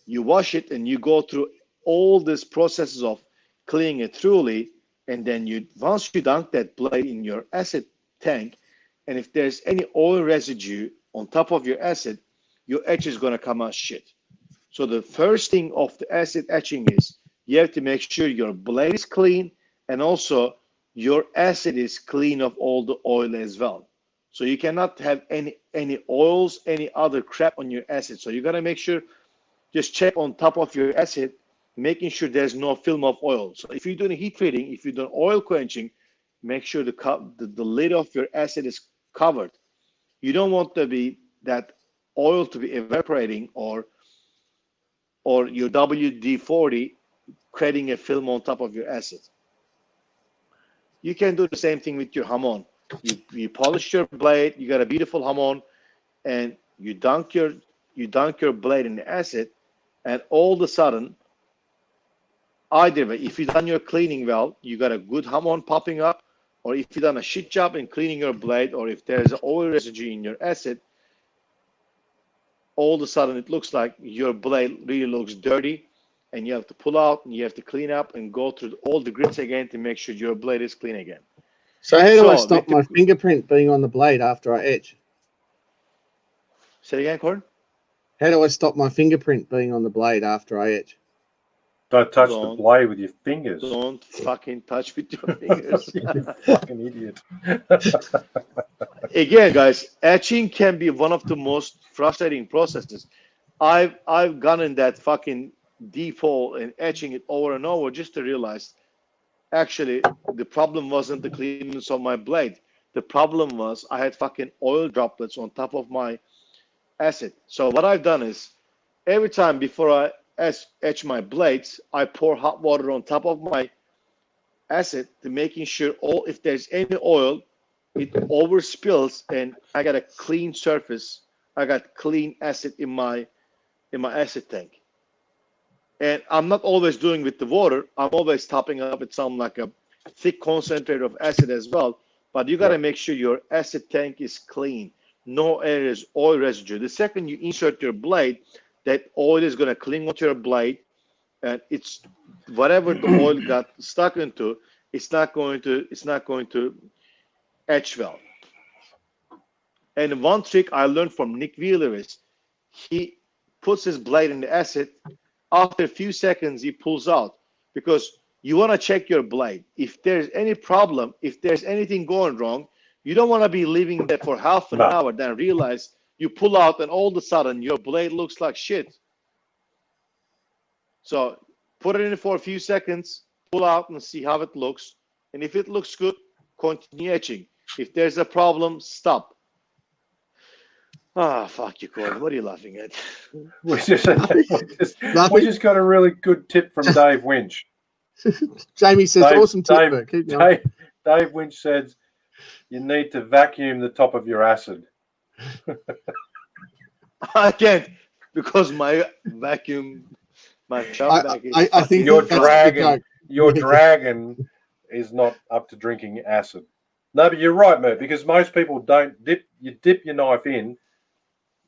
you wash it and you go through all these processes of cleaning it thoroughly, and then once you dunk that blade in your acid tank, and if there's any oil residue on top of your acid, your etch is going to come out shit. So the first thing of the acid etching is you have to make sure your blade is clean, and also your acid is clean of all the oil as well. So you cannot have any oils, any other crap on your acid. So you got to make sure, just check on top of your acid, making sure there's no film of oil. So if you're doing heat treating, if you're doing oil quenching, make sure the lid of your acid is covered. You don't want that oil to be evaporating, or your WD-40 creating a film on top of your acid. You can do the same thing with your hamon. You polish your blade, you got a beautiful hamon, and you dunk your blade in the acid, and all of a sudden, either way, if you've done your cleaning well, you got a good hamon popping up, or if you've done a shit job in cleaning your blade, or if there's oil residue in your acid, all of a sudden it looks like your blade really looks dirty, and you have to pull out and you have to clean up and go through all the grits again to make sure your blade is clean again. So how do I stop my fingerprint being on the blade after I etch? Say it again, Corin? How do I stop my fingerprint being on the blade after I etch? Don't touch the blade with your fingers. Don't fucking touch with your fingers. You fucking idiot. Again, guys, etching can be one of the most frustrating processes. I've gone in that fucking deep hole and etching it over and over just to realize, actually, the problem wasn't the cleanness of my blade. The problem was I had fucking oil droplets on top of my acid. So what I've done is, every time before I etch my blades, I pour hot water on top of my acid to making sure if there's any oil, it overspills and I got a clean surface. I got clean acid in my acid tank. And I'm not always doing with the water. I'm always topping up with some like a thick concentrate of acid as well. But you got to make sure your acid tank is clean. No areas oil residue. The second you insert your blade, that oil is going to cling onto your blade, and it's whatever the oil got stuck into, it's not going to etch well. And one trick I learned from Nick Wheeler is he puts his blade in the acid. After a few seconds, he pulls out, because you want to check your blade. If there's any problem, if there's anything going wrong, you don't want to be leaving there for half an hour, then realize You pull out, and all of a sudden your blade looks like shit. So put it in for a few seconds, pull out and see how it looks. And if it looks good, continue etching. If there's a problem, stop. Ah, fuck you, Corey. What are you laughing at? We just got a really good tip from Dave Winch. Jamie says, awesome tip. Keep going. Dave Winch says, you need to vacuum the top of your acid. I can't, because my shop vac is I think your dragon is not up to drinking acid. No, but you're right, Mert, because most people don't dip. You dip your knife in,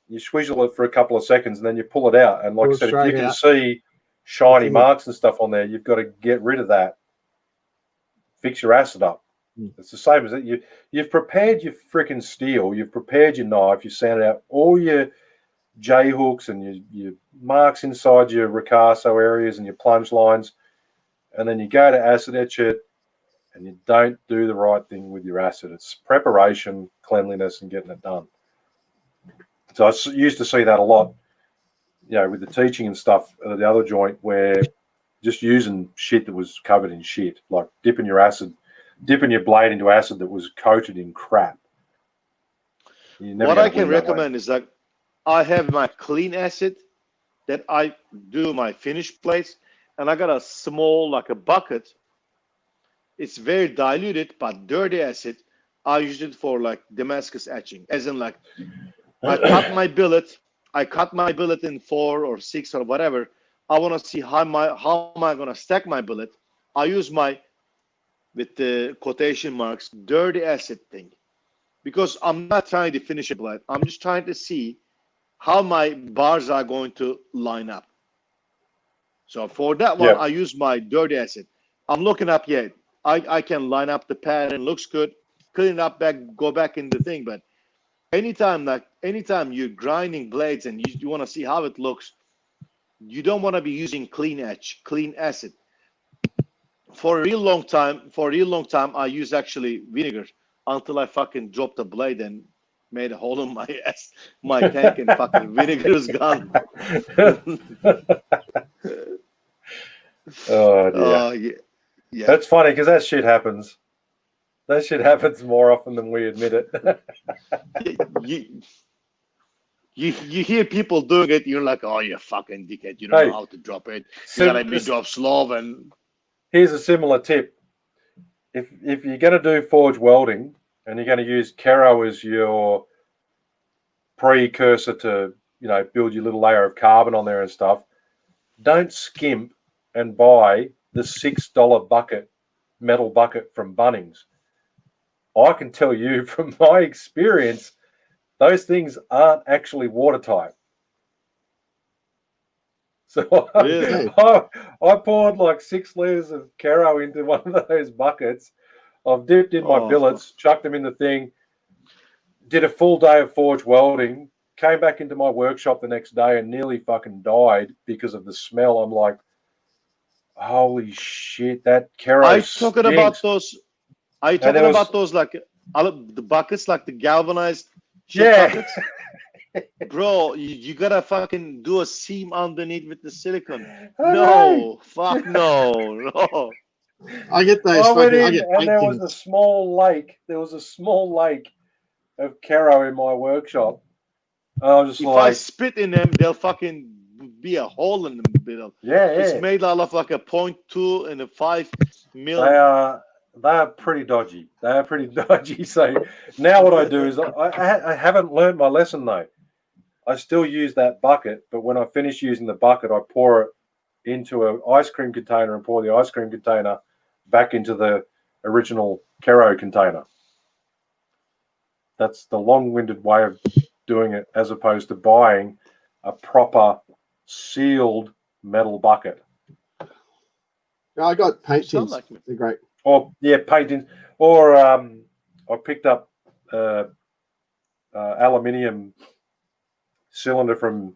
you swizzle it for a couple of seconds, and then you pull it out. And like I said, if you can see shiny marks and stuff on there, you've got to get rid of that. Fix your acid up. It's the same as that. You've prepared your freaking steel. You've prepared your knife. You sanded out all your J hooks and your marks inside your ricasso areas and your plunge lines, and then you go to acid etch it, and you don't do the right thing with your acid. It's preparation, cleanliness, and getting it done. So I used to see that a lot, with the teaching and stuff at the other joint, where just using shit that was covered in shit, like dipping your blade into acid that was coated in crap. What I can recommend is that I have my clean acid that I do my finished plates, and I got a small, like a bucket. It's very diluted, but dirty acid. I use it for like Damascus etching, as in like I cut my billet in 4 or 6 or whatever. I want to see how am I going to stack my billet. I use my, with the quotation marks, dirty acid thing, because I'm not trying to finish a blade. I'm just trying to see how my bars are going to line up. So for that one, I use my dirty acid. I'm looking up, I can line up the pattern, looks good, clean it up, go back in the thing. But anytime you're grinding blades and you want to see how it looks, you don't want to be using clean acid. For a real long time, I use actually vinegar until I fucking dropped the blade and made a hole in my tank, and fucking vinegar is gone. Oh dear. Yeah. That's funny because that shit happens. That shit happens more often than we admit it. You hear people doing it, you're like, oh, you fucking dickhead, you don't know how to drop it. You gotta be drop slow. And here's a similar tip: if you're going to do forge welding and you're going to use Kero as your precursor to build your little layer of carbon on there and stuff, don't skimp and buy the $6 metal bucket from Bunnings. I can tell you from my experience, those things aren't actually watertight. So really? I poured like 6 liters of Kero into one of those buckets. I've dipped in my billets, chucked them in the thing, did a full day of forge welding, came back into my workshop the next day and nearly fucking died because of the smell. I'm like, holy shit, that Kero stinks. Are you talking about those like the buckets, like the galvanized buckets? Bro, you gotta fucking do a seam underneath with the silicone. No. I get those. There was a small lake. There was a small lake of Kero in my workshop. I was just if I spit in them, they'll fucking be a hole in the middle. Yeah. It's made out of like a 0.2 and a 5 mil. They are pretty dodgy. So now what I do is I haven't learned my lesson though. I still use that bucket, but when I finish using the bucket, I pour it into an ice cream container and pour the ice cream container back into the original Kero container. That's the long-winded way of doing it, as opposed to buying a proper sealed metal bucket. I got paint tins. They're great. Paint tins. Or I picked up aluminium cylinder from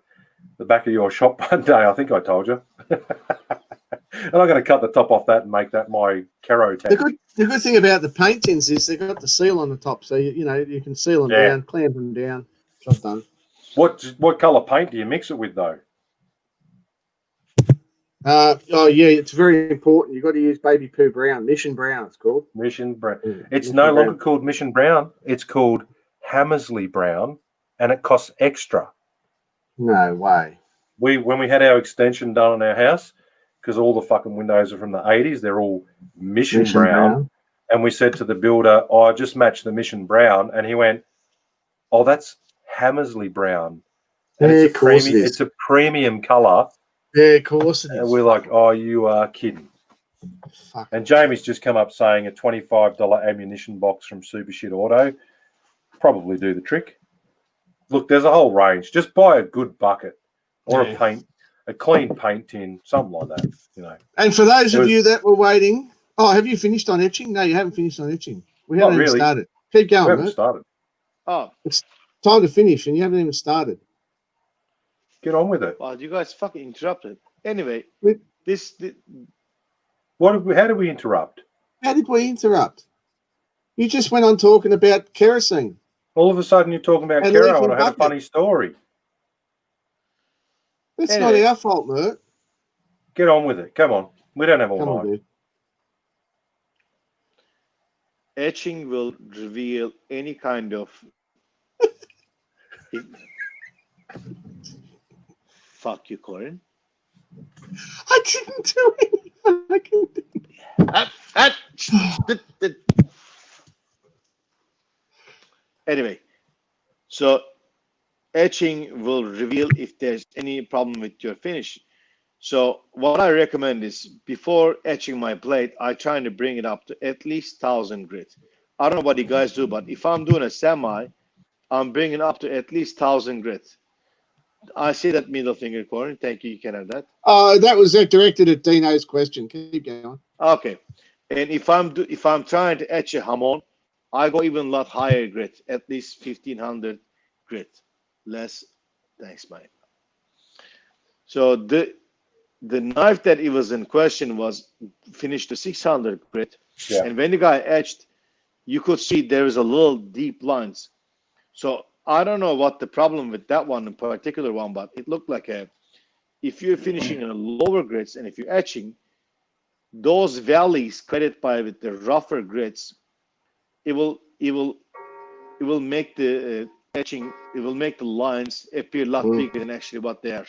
the back of your shop one day. I think I told you. And I'm going to cut the top off that and make that my Kero tank. The good thing about the paint tins is they've got the seal on the top, so you can seal them down, clamp them down. Job done. What color paint do you mix it with though? Oh yeah, it's very important. You've got to use baby poo brown, Mission Brown. It's called Mission Brown. It's Mission no longer Brown. called Mission Brown. It's called Hammersley Brown, and it costs extra. No way. When we had our extension done on our house, because all the fucking windows are from the 80s, they're all Mission Brown. And we said to the builder, "Oh, I just matched the Mission Brown," and he went, "Oh, that's Hammersley Brown." And Yeah, of course it is. It's a premium color. Yeah, of course it is. And we're like, "Oh, you are kidding." Fuck. And Jamie's just come up saying a $25 ammunition box from Super Shit Auto probably do the trick. Look, there's a whole range. Just buy a good bucket or a clean paint tin, something like that. You know. And for those of you that were waiting, have you finished on etching? No, you haven't finished on etching. We haven't even started. Keep going, We haven't mate. started. Oh, it's time to finish, and you haven't even started. Get on with it. Well, you guys fucking interrupted. Anyway, how did we interrupt? How did we interrupt? You just went on talking about kerosene. All of a sudden, you're talking about Kero, and I had a funny story. That's not our fault, Mert. Get on with it. Come on. We don't have all night. Etching will reveal any kind of fuck you, Corin. I didn't do anything. Anyway, so etching will reveal if there's any problem with your finish. So what I recommend is before etching my blade, I try to bring it up to at least 1,000 grit. I don't know what you guys do, but if I'm doing a semi, I'm bringing up to at least 1,000 grit. I see that middle finger, Corin. Thank you. You can have that. That was directed at Dino's question. Keep going. Okay. And if I'm trying to etch a hamon, I go even a lot higher grit, at least 1,500 grit. Less. Thanks, mate. So the knife that it was in question was finished to 600 grit. Yeah. And when the guy etched, you could see there was a little deep lines. So I don't know what the problem with that one in particular one, but it looked like if you're finishing in a lower grits and if you're etching, those valleys created by with the rougher grits, it will make the etching, it will make the lines appear a lot bigger than actually what they are.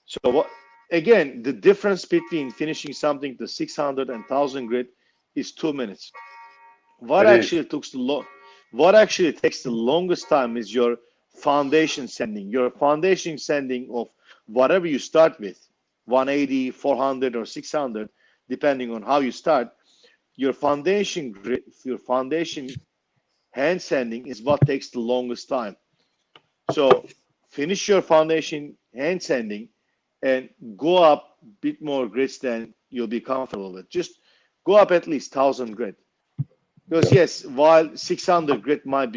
So again, the difference between finishing something to 600 and 1,000 grit is 2 minutes. What actually takes the longest time is your foundation sanding. Your foundation sanding of whatever you start with, 180, 400, or 600, depending on how you start. Your foundation hand sanding is what takes the longest time. So finish your foundation hand sanding and go up a bit more grits than you'll be comfortable with. Just go up at least 1,000 grit. Because yes, while 600 grit might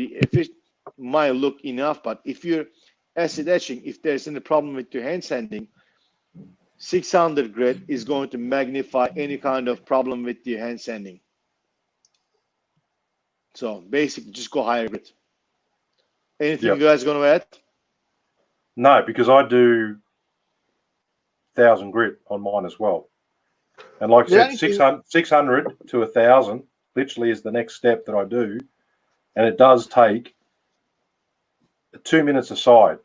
look enough, but if you're acid etching, if there's any problem with your hand sanding, 600 grit is going to magnify any kind of problem with your hand sanding. So basically, just go higher grit. Anything you guys going to add? No, because I do 1,000 grit on mine as well. And like I said, 600 to 1,000 literally is the next step that I do. And it does take 2 minutes aside.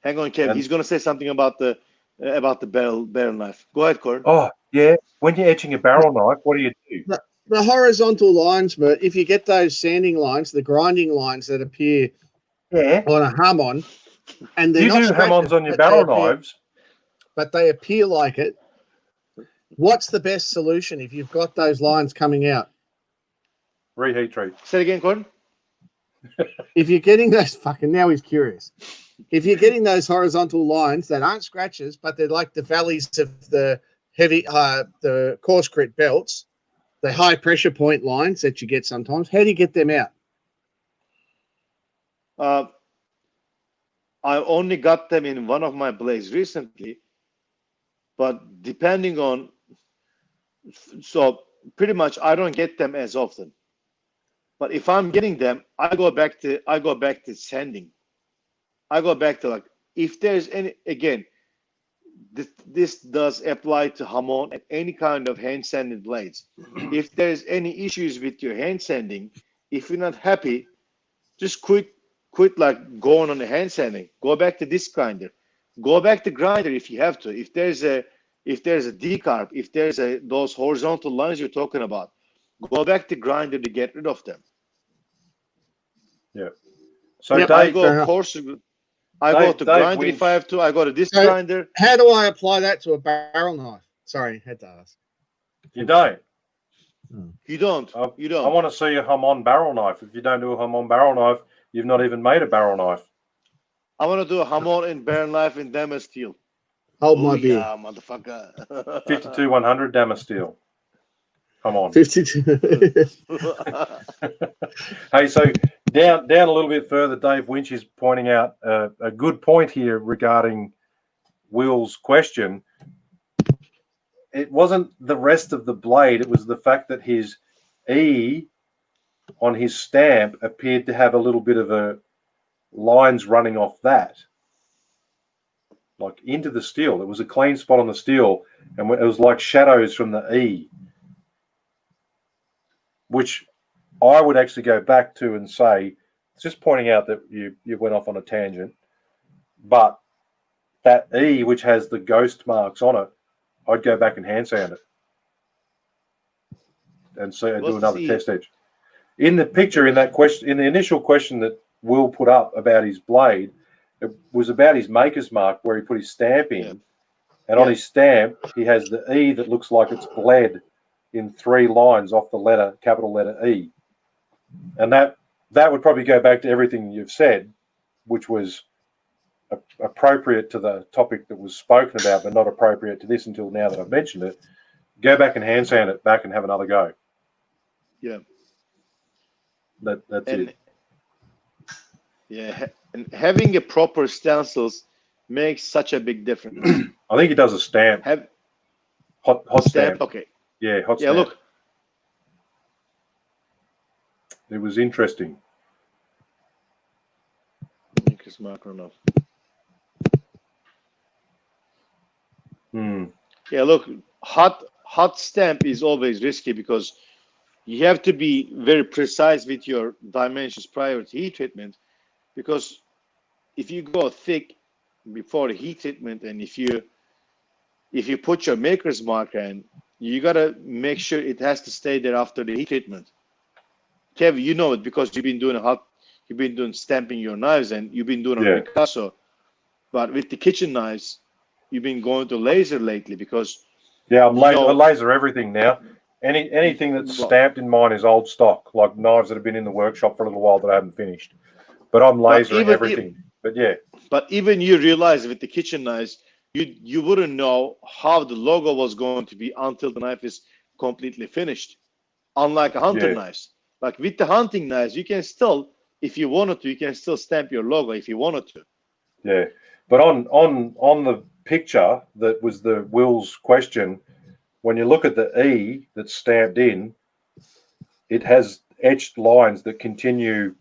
Hang on, Kev. He's going to say something about the barrel knife. Go ahead, Corin. Oh, yeah. When you're etching a barrel knife, what do you do? The horizontal lines, but if you get those sanding lines, the grinding lines that appear on a hamon, and they're not do hamons on your barrel knives, but they appear like it. What's the best solution if you've got those lines coming out? Reheat treat. Say it again, Corin. If you're getting those now he's curious. If you're getting those horizontal lines that aren't scratches, but they're like the valleys of the heavy, the coarse grit belts, the high pressure point lines that you get sometimes, how do you get them out? I only got them in one of my blades recently, but depending on, so pretty much I don't get them as often. But if I'm getting them, I go back to sanding. I go back to, like, if there's any, again, this does apply to Hamon and any kind of hand sanding blades. If there's any issues with your hand sanding, if you're not happy, just quit like going on the hand sanding. Go back to disc grinder. Go back to grinder if you have to. If there's a decarb, if there's those horizontal lines you're talking about, go back to grinder to get rid of them. Yeah. So Yep, Dave, I go to grinder Winch. if I have to. I go to disc So- grinder. How do I apply that to a barrel knife? Sorry, had to ask. you don't. You don't. I want to see a Hamon barrel knife. If you don't do a Hamon barrel knife, you've not even made a barrel knife. I want to do a Hamon and barrel knife in Damas steel. Hold my Oh, beer. yeah, motherfucker. 52-100 Damas steel. Come on. 52. Hey, so down a little bit further, Dave Winch is pointing out a good point here regarding Will's question. It wasn't the rest of the blade, it was the fact that his E on his stamp appeared to have a little bit of a lines running off that, like into the steel. It was a clean spot on the steel, and it was like shadows from the E, which I would actually go back to and say, just pointing out that you went off on a tangent, but that E, which has the ghost marks on it, I'd go back and hand sand it and see and do another test edge. In the picture, in that question, in the initial question that Will put up about his blade, it was about his maker's mark where he put his stamp in, and on his stamp he has the E that looks like it's bled in 3 lines off the letter, capital letter E, and that would probably go back to everything you've said, which was appropriate to the topic that was spoken about, but not appropriate to this until now that I've mentioned it. Go back and hand sand it back and have another go. Yeah. That's it. Yeah, and having a proper stencils makes such a big difference. I think he does a stamp. Hot stamp. Okay. Yeah, hot Yeah, stamp. look. It was interesting. Maker's mark on off. Yeah, look, hot stamp is always risky because you have to be very precise with your dimensions prior to heat treatment, because if you go thick before the heat treatment and if you put your maker's marker in, you gotta make sure it has to stay there after the heat treatment. Kev, you know it because you've been doing stamping your knives and you've been doing it on Picasso. But with the kitchen knives, you've been going to laser lately because I laser everything now. Anything that's stamped in mine is old stock, like knives that have been in the workshop for a little while that I haven't finished. But I'm lasering everything. But even you realize with the kitchen knives, you wouldn't know how the logo was going to be until the knife is completely finished. Unlike a hunter knives, like with the hunting knives, you can still, if you wanted to, you can still stamp your logo if you wanted to. Yeah, but on the picture that was the Will's question, when you look at the E that's stamped in, it has etched lines that continue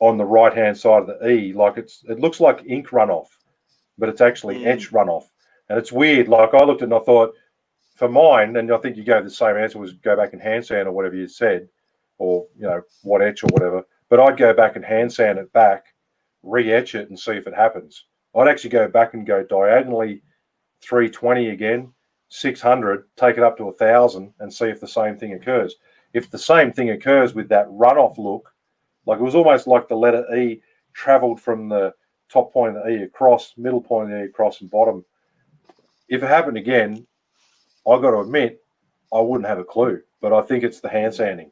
on the right hand side of the E, like it looks like ink runoff, but it's actually etched runoff, and it's weird. Like I looked at it and I thought, for mine, and I think you gave the same answer, was go back and hand sand or whatever you said, or what etch or whatever. But I'd go back and hand sand it back, re-etch it, and see if it happens. I'd actually go back and go diagonally 320 again, 600, take it up to 1,000, and see if the same thing occurs. If the same thing occurs with that runoff look, like it was almost like the letter E traveled from the top point of the E across, middle point of the E across, and bottom. If it happened again, I got to admit, I wouldn't have a clue. But I think it's the hand sanding,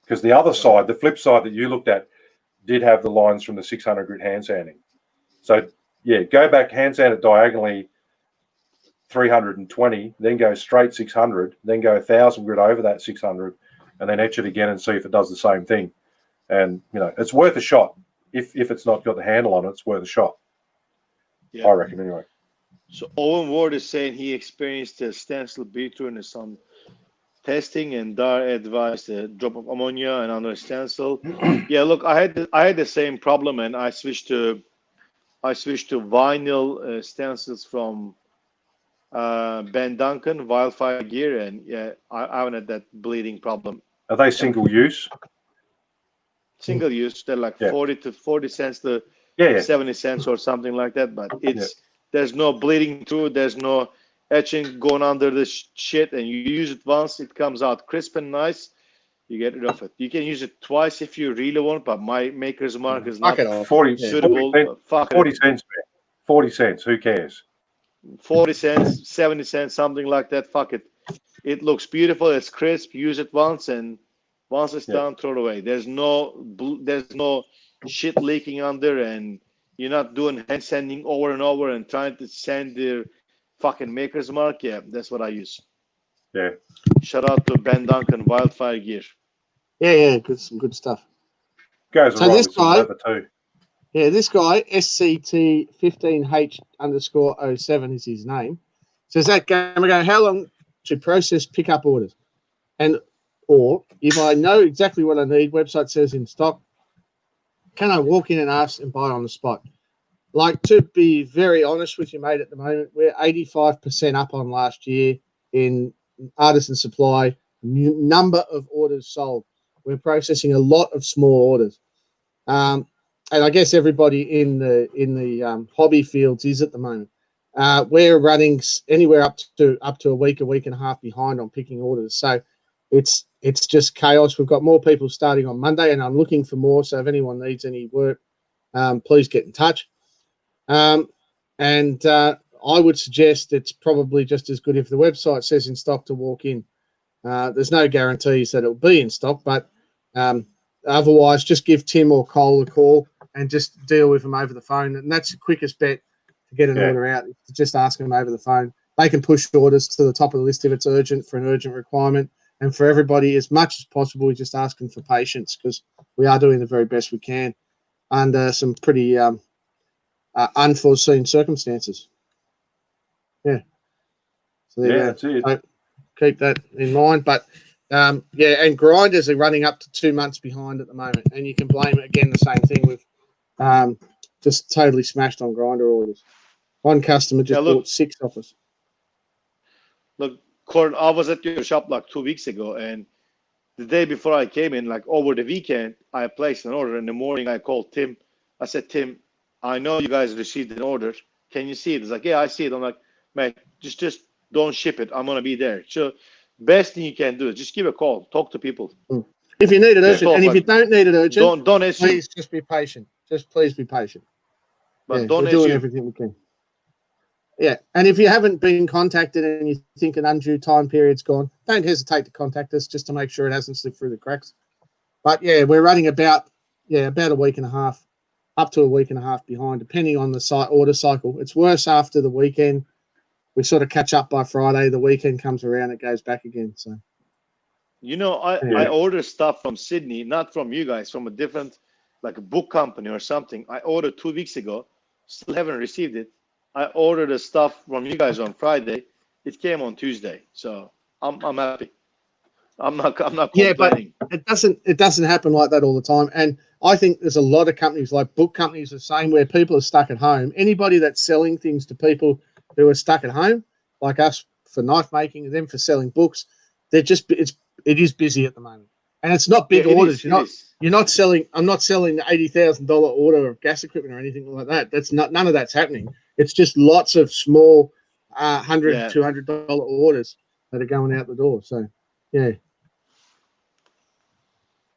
because the other side, the flip side that you looked at, did have the lines from the 600 grit hand sanding. So go back, hand sand it diagonally 320, then go straight 600, then go 1,000 grit over that 600, and then etch it again and see if it does the same thing. And it's worth a shot. If it's not got the handle on it, it's worth a shot. I reckon anyway. So Owen Ward is saying he experienced a stencil beater in some testing, and Dar advised a drop of ammonia and under stencil. Yeah, look, I had the same problem, and I switched to vinyl stencils from Ben Duncan Wildfire Gear, and yeah, I haven't had that bleeding problem. Are they single use? Single use, they're like 40 cents to 70 cents or something like that. But there's no bleeding through, there's no etching going under the shit, and you use it once, it comes out crisp and nice. You get rid of it. You can use it twice if you really want, but my Maker's Mark is not 40 suitable. 40 cents. 40 cents. Who cares? 40 cents, 70 cents, something like that. Fuck it. It looks beautiful. It's crisp. Use it once, and once it's done, throw it away. There's no shit leaking under, and you're not doing hand sanding over and over and trying to sand the fucking Maker's Mark. Yeah, that's what I use. Yeah. Shout out to Ben Duncan Wildfire Gear. Yeah, some good stuff. Goes so along this with some guy, leather too. Yeah, this guy, SCT15H_07 is his name. Says that game ago, how long to process pickup orders? Or if I know exactly what I need, website says in stock, can I walk in and ask and buy on the spot? Like, to be very honest with you, mate, at the moment, we're 85% up on last year in artisan supply, number of orders sold. We're processing a lot of small orders. And I guess everybody in the hobby fields is at the moment. We're running anywhere up to a week and a half behind on picking orders. So it's just chaos. We've got more people starting on Monday, and I'm looking for more. So if anyone needs any work, please get in touch. I would suggest it's probably just as good if the website says in stock to walk in. There's no guarantees that it'll be in stock, but otherwise, just give Tim or Cole a call and just deal with them over the phone. And that's the quickest bet to get an order out. Just ask them over the phone. They can push orders to the top of the list if it's urgent, for an urgent requirement. And for everybody, as much as possible, we just ask them for patience, because we are doing the very best we can under some pretty unforeseen circumstances. Yeah. So there you go. That's it. So keep that in mind. But and grinders are running up to 2 months behind at the moment, and you can blame it again the same thing with just totally smashed on grinder orders. One customer just bought 6 off us. Look, Cord, I was at your shop like 2 weeks ago, and the day before I came in, like over the weekend, I placed an order. In the morning, I called Tim. I said, Tim, I know you guys received an order. Can you see it? He's like, yeah, I see it. I'm like, mate, just don't ship it. I'm gonna be there. So best thing you can do is just give a call, talk to people. If you need it urgent, and if you don't need it urgent, don't assume. Please just be patient. Just please be patient. But don't we're doing everything we can. Yeah, and if you haven't been contacted and you think an undue time period's gone, don't hesitate to contact us just to make sure it hasn't slipped through the cracks. But yeah, we're running about a week and a half, up to a week and a half behind, depending on the order cycle. It's worse after the weekend. We sort of catch up by Friday. The weekend comes around, it goes back again. So, I order stuff from Sydney, not from you guys, from a different, like a book company or something. I ordered 2 weeks ago, still haven't received it. I ordered the stuff from you guys on Friday. It came on Tuesday, so I'm happy. I'm not complaining. Yeah, but it doesn't happen like that all the time. And I think there's a lot of companies, like book companies, the same, where people are stuck at home. Anybody that's selling things to people who are stuck at home, like us for knife making, and them for selling books, it is busy at the moment. And it's not big orders. You're not selling. I'm not selling the $80,000 order of gas equipment or anything like that. None of that's happening. It's just lots of small $100, $200 orders that are going out the door. So, yeah.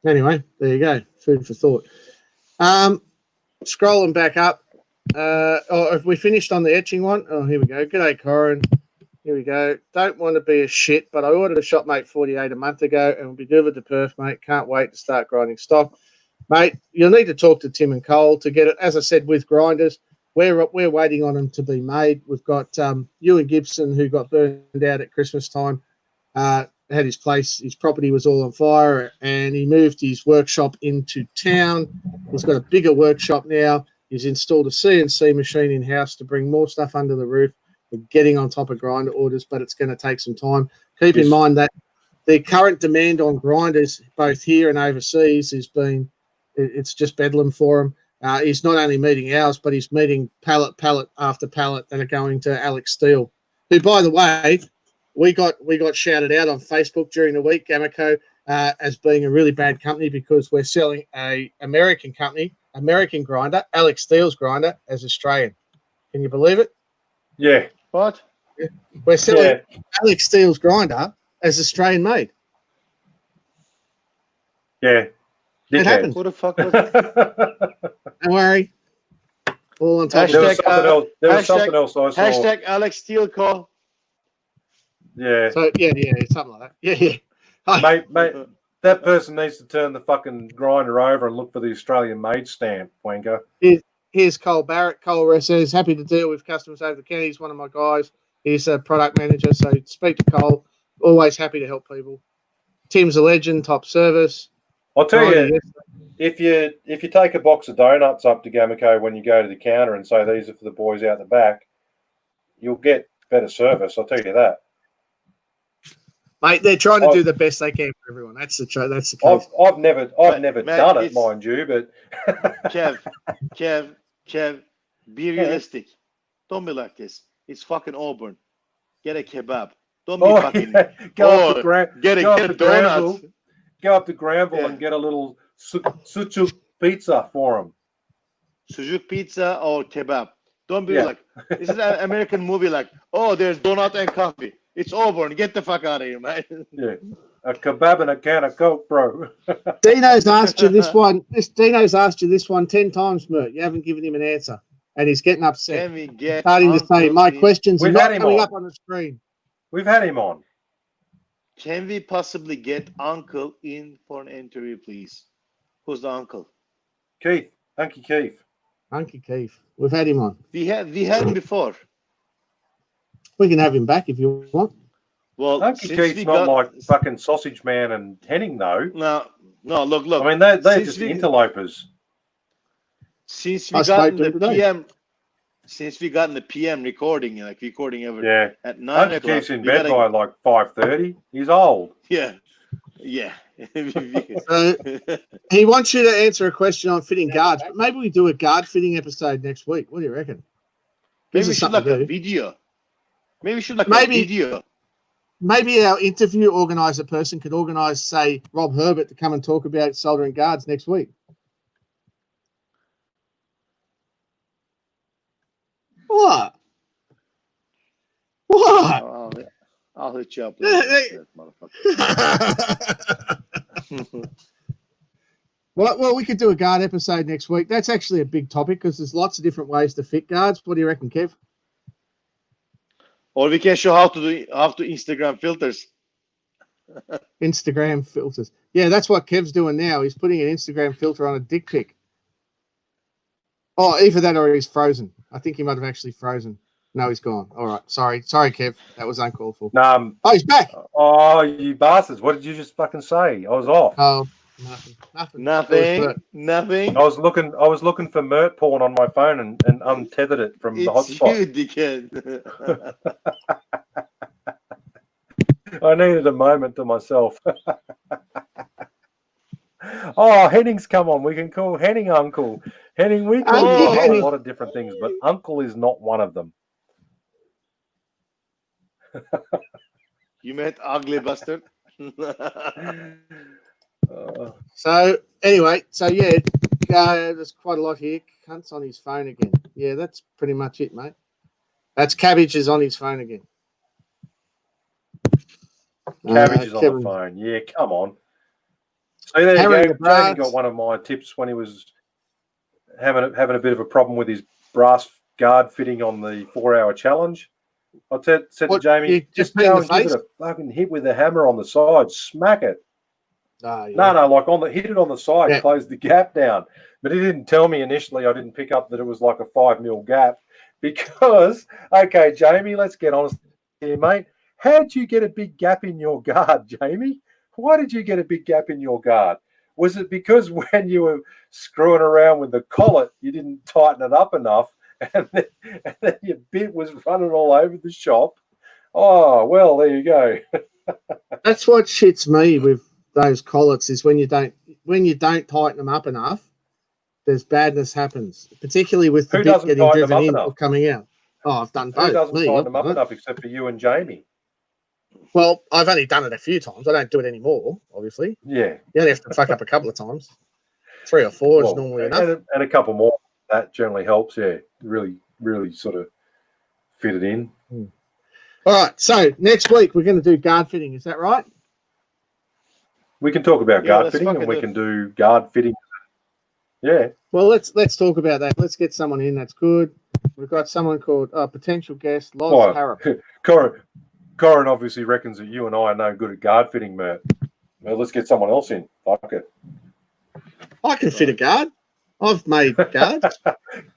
Anyway, there you go. Food for thought. Scrolling back up. Have we finished on the etching one? Oh, here we go. G'day, Corin. Here we go. Don't want to be a shit, but I ordered a Shopmate 48 a month ago and will be delivered to Perth, mate. Can't wait to start grinding stock. Mate, you'll need to talk to Tim and Cole to get it. As I said, with grinders, we're waiting on them to be made. We've got Ewan Gibson, who got burned out at Christmas time, had his property was all on fire, and he moved his workshop into town. He's got a bigger workshop now. He's installed a CNC machine in-house to bring more stuff under the roof. We're getting on top of grinder orders, but it's going to take some time. Keep in mind that the current demand on grinders, both here and overseas, it's just bedlam for him. He's not only meeting ours, but he's meeting pallet after pallet that are going to Alex Steele, who, by the way, we got shouted out on Facebook during the week, Gamaco, as being a really bad company because we're selling a American company, American grinder, Alex Steele's grinder, as Australian. Can you believe it? Yeah. What? We're selling Alex Steele's grinder as Australian made. Yeah. It happened. What the fuck was that? Don't worry. All on top There was of something else. There was something else I saw. Hashtag Alex Steele call. Yeah. So yeah, something like that. Yeah. Mate, that person needs to turn the fucking grinder over and look for the Australian made stamp, wanker. Here's Cole Barrett. Cole says, happy to deal with customers over the county. He's one of my guys. He's a product manager, so speak to Cole. Always happy to help people. Tim's a legend, top service. I'll tell you, if you take a box of donuts up to Gamaco when you go to the counter and say these are for the boys out the back, you'll get better service. I'll tell you that. Mate, they're trying to do the best they can for everyone. That's the case. I've never Mate, done it, mind you, but Kev, be realistic. Don't be like this. It's fucking Auburn. Get a kebab. Don't be fucking. Go up to donuts. Go up to Granville and get a little sucuk pizza for them. Sucuk pizza or kebab. Don't be like, this is an American movie like, oh, there's donut and coffee. It's Auburn. Get the fuck out of here, man. Yeah. A kebab and a can of Coke, bro. Dino's asked you this one. Dino's asked you this one 10 times, Mert. You haven't given him an answer. And he's getting upset. Can we get starting to say, my questions are not coming up on the screen. We've had him on. Can we possibly get Uncle in for an interview, please? Who's the uncle? Keith. Unky Keith. Unky Keith. We've had him on. We had him before. We can have him back if you want. Well, Unky Keith's not like fucking Sausage Man and Henning, though. No, look. I mean, they're just interlopers. Since we got in the PM, since we got in the PM recording at 9 Unky o'clock. Keith's in bed by like 5:30. He's old. Yeah. He wants you to answer a question on fitting guards, but maybe we do a guard fitting episode next week. What do you reckon? Maybe we should like a video. Maybe our interview organizer person could organize, say, Rob Herbert to come and talk about soldering guards next week. What? I'll hit you up. Well, we could do a guard episode next week. That's actually a big topic because there's lots of different ways to fit guards. What do you reckon, Kev? Or we can show how to Instagram filters. Instagram filters. Yeah, that's what Kev's doing now. He's putting an Instagram filter on a dick pic. Oh, either that or he's frozen. I think he might have actually frozen. No, he's gone. All right. Sorry, Kev. That was uncalled for. Oh, he's back. Oh, you bastards. What did you just fucking say? I was off. Oh, nothing. Nothing. I was looking for Mert porn on my phone and untethered it from the hotspot. You, dickhead. I needed a moment to myself. Oh, Henning's come on. We can call Henning Uncle. Henning, we call you a lot of different things, but Uncle is not one of them. You meant ugly bastard. So anyway, there's quite a lot here. Cunt's on his phone again. Yeah, that's pretty much it, mate. That's Cabbage is on his phone again. Cabbage is on the phone. Yeah, come on. So there you go. Jamie got one of my tips when he was having a bit of a problem with his brass guard fitting on the 4-hour challenge. I said to Jamie, just go and give it a fucking hit with the hammer on the side. Smack it. No, hit it on the side, close the gap down. But he didn't tell me initially. I didn't pick up that it was like a 5 mil gap because, okay, Jamie, let's get honest here, mate. How did you get a big gap in your guard, Jamie? Why did you get a big gap in your guard? Was it because when you were screwing around with the collet, you didn't tighten it up enough and then your bit was running all over the shop? Oh, well, there you go. That's what shits me with those collets is when you don't tighten them up enough, there's badness happens, particularly with the Who bit doesn't getting tighten them driven up in enough? or coming out. Oh, I've done Who both. doesn't Me, tighten I've them up done it. enough except for you and Jamie? Well, I've only done it a few times. I don't do it anymore, obviously. Yeah. You only have to fuck up a couple of times. 3 or 4 is normally enough. And a couple more. That generally helps, yeah. Really, really sort of fit it in. All right, so next week we're going to do guard fitting. Is that right? We can talk about Yeah, guard let's fitting, and fucking we do it. can do guard fitting. Yeah. Well, let's talk about that. Let's get someone in. That's good. We've got someone called potential guest Loz Harrop. Corin obviously reckons that you and I are no good at guard fitting, Mert. Well, let's get someone else in. Fuck it. I can fit a guard. I've made guards.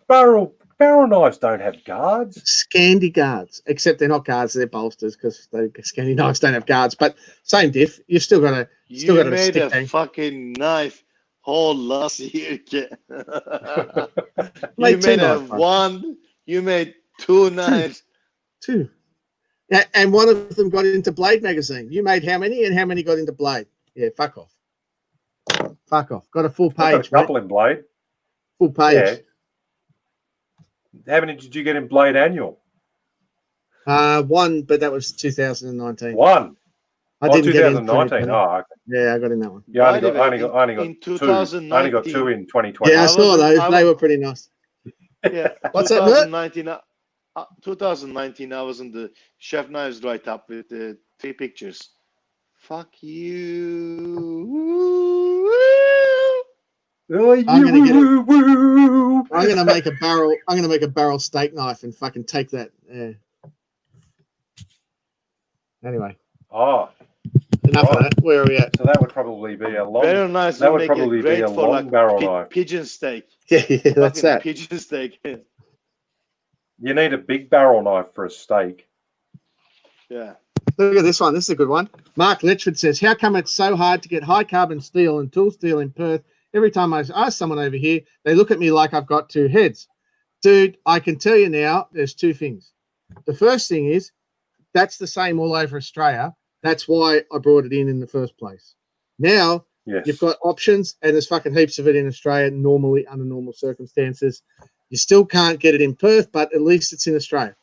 Barrel knives don't have guards. Scandi guards, except they're not guards; they're bolsters because Scandi knives don't have guards. But same diff. You've still got to. You made a fucking knife whole last year. You Made made knives, one. You made 2 knives. Two. Yeah, and one of them got into Blade magazine. You made how many, and how many got into Blade? Yeah, fuck off. Fuck off. Got a full I've got page. a couple in Blade. Full page. Yeah. How many did you get in Blade Annual? One, but that was 2019. One. I didn't 2019. get in. Oh, okay. Yeah, I got in that one. You only got in two. 2019. Only got 2 in 2020. Yeah, I saw those. They were pretty nice. Yeah. What's that, 2019. 2019. I was in the Chef Knives write up with the 3 pictures. Fuck you. I'm gonna make a barrel. I'm gonna make a barrel steak knife and fucking take that. Yeah. Anyway. Oh. Enough of that. Where are we at? So that would probably be a long. Very nice. That would probably be a long barrel knife. Pigeon steak. Yeah, that's that. Pigeon steak. You need a big barrel knife for a steak. Yeah. Look at this one. This is a good one. Mark Letchford says, "How come it's so hard to get high carbon steel and tool steel in Perth? Every time I ask someone over here, they look at me like I've got 2 heads." Dude, I can tell you now, there's 2 things. The first thing is that's the same all over Australia. That's why I brought it in the first place. Now, you've got options, and there's fucking heaps of it in Australia normally under normal circumstances. You still can't get it in Perth, but at least it's in Australia.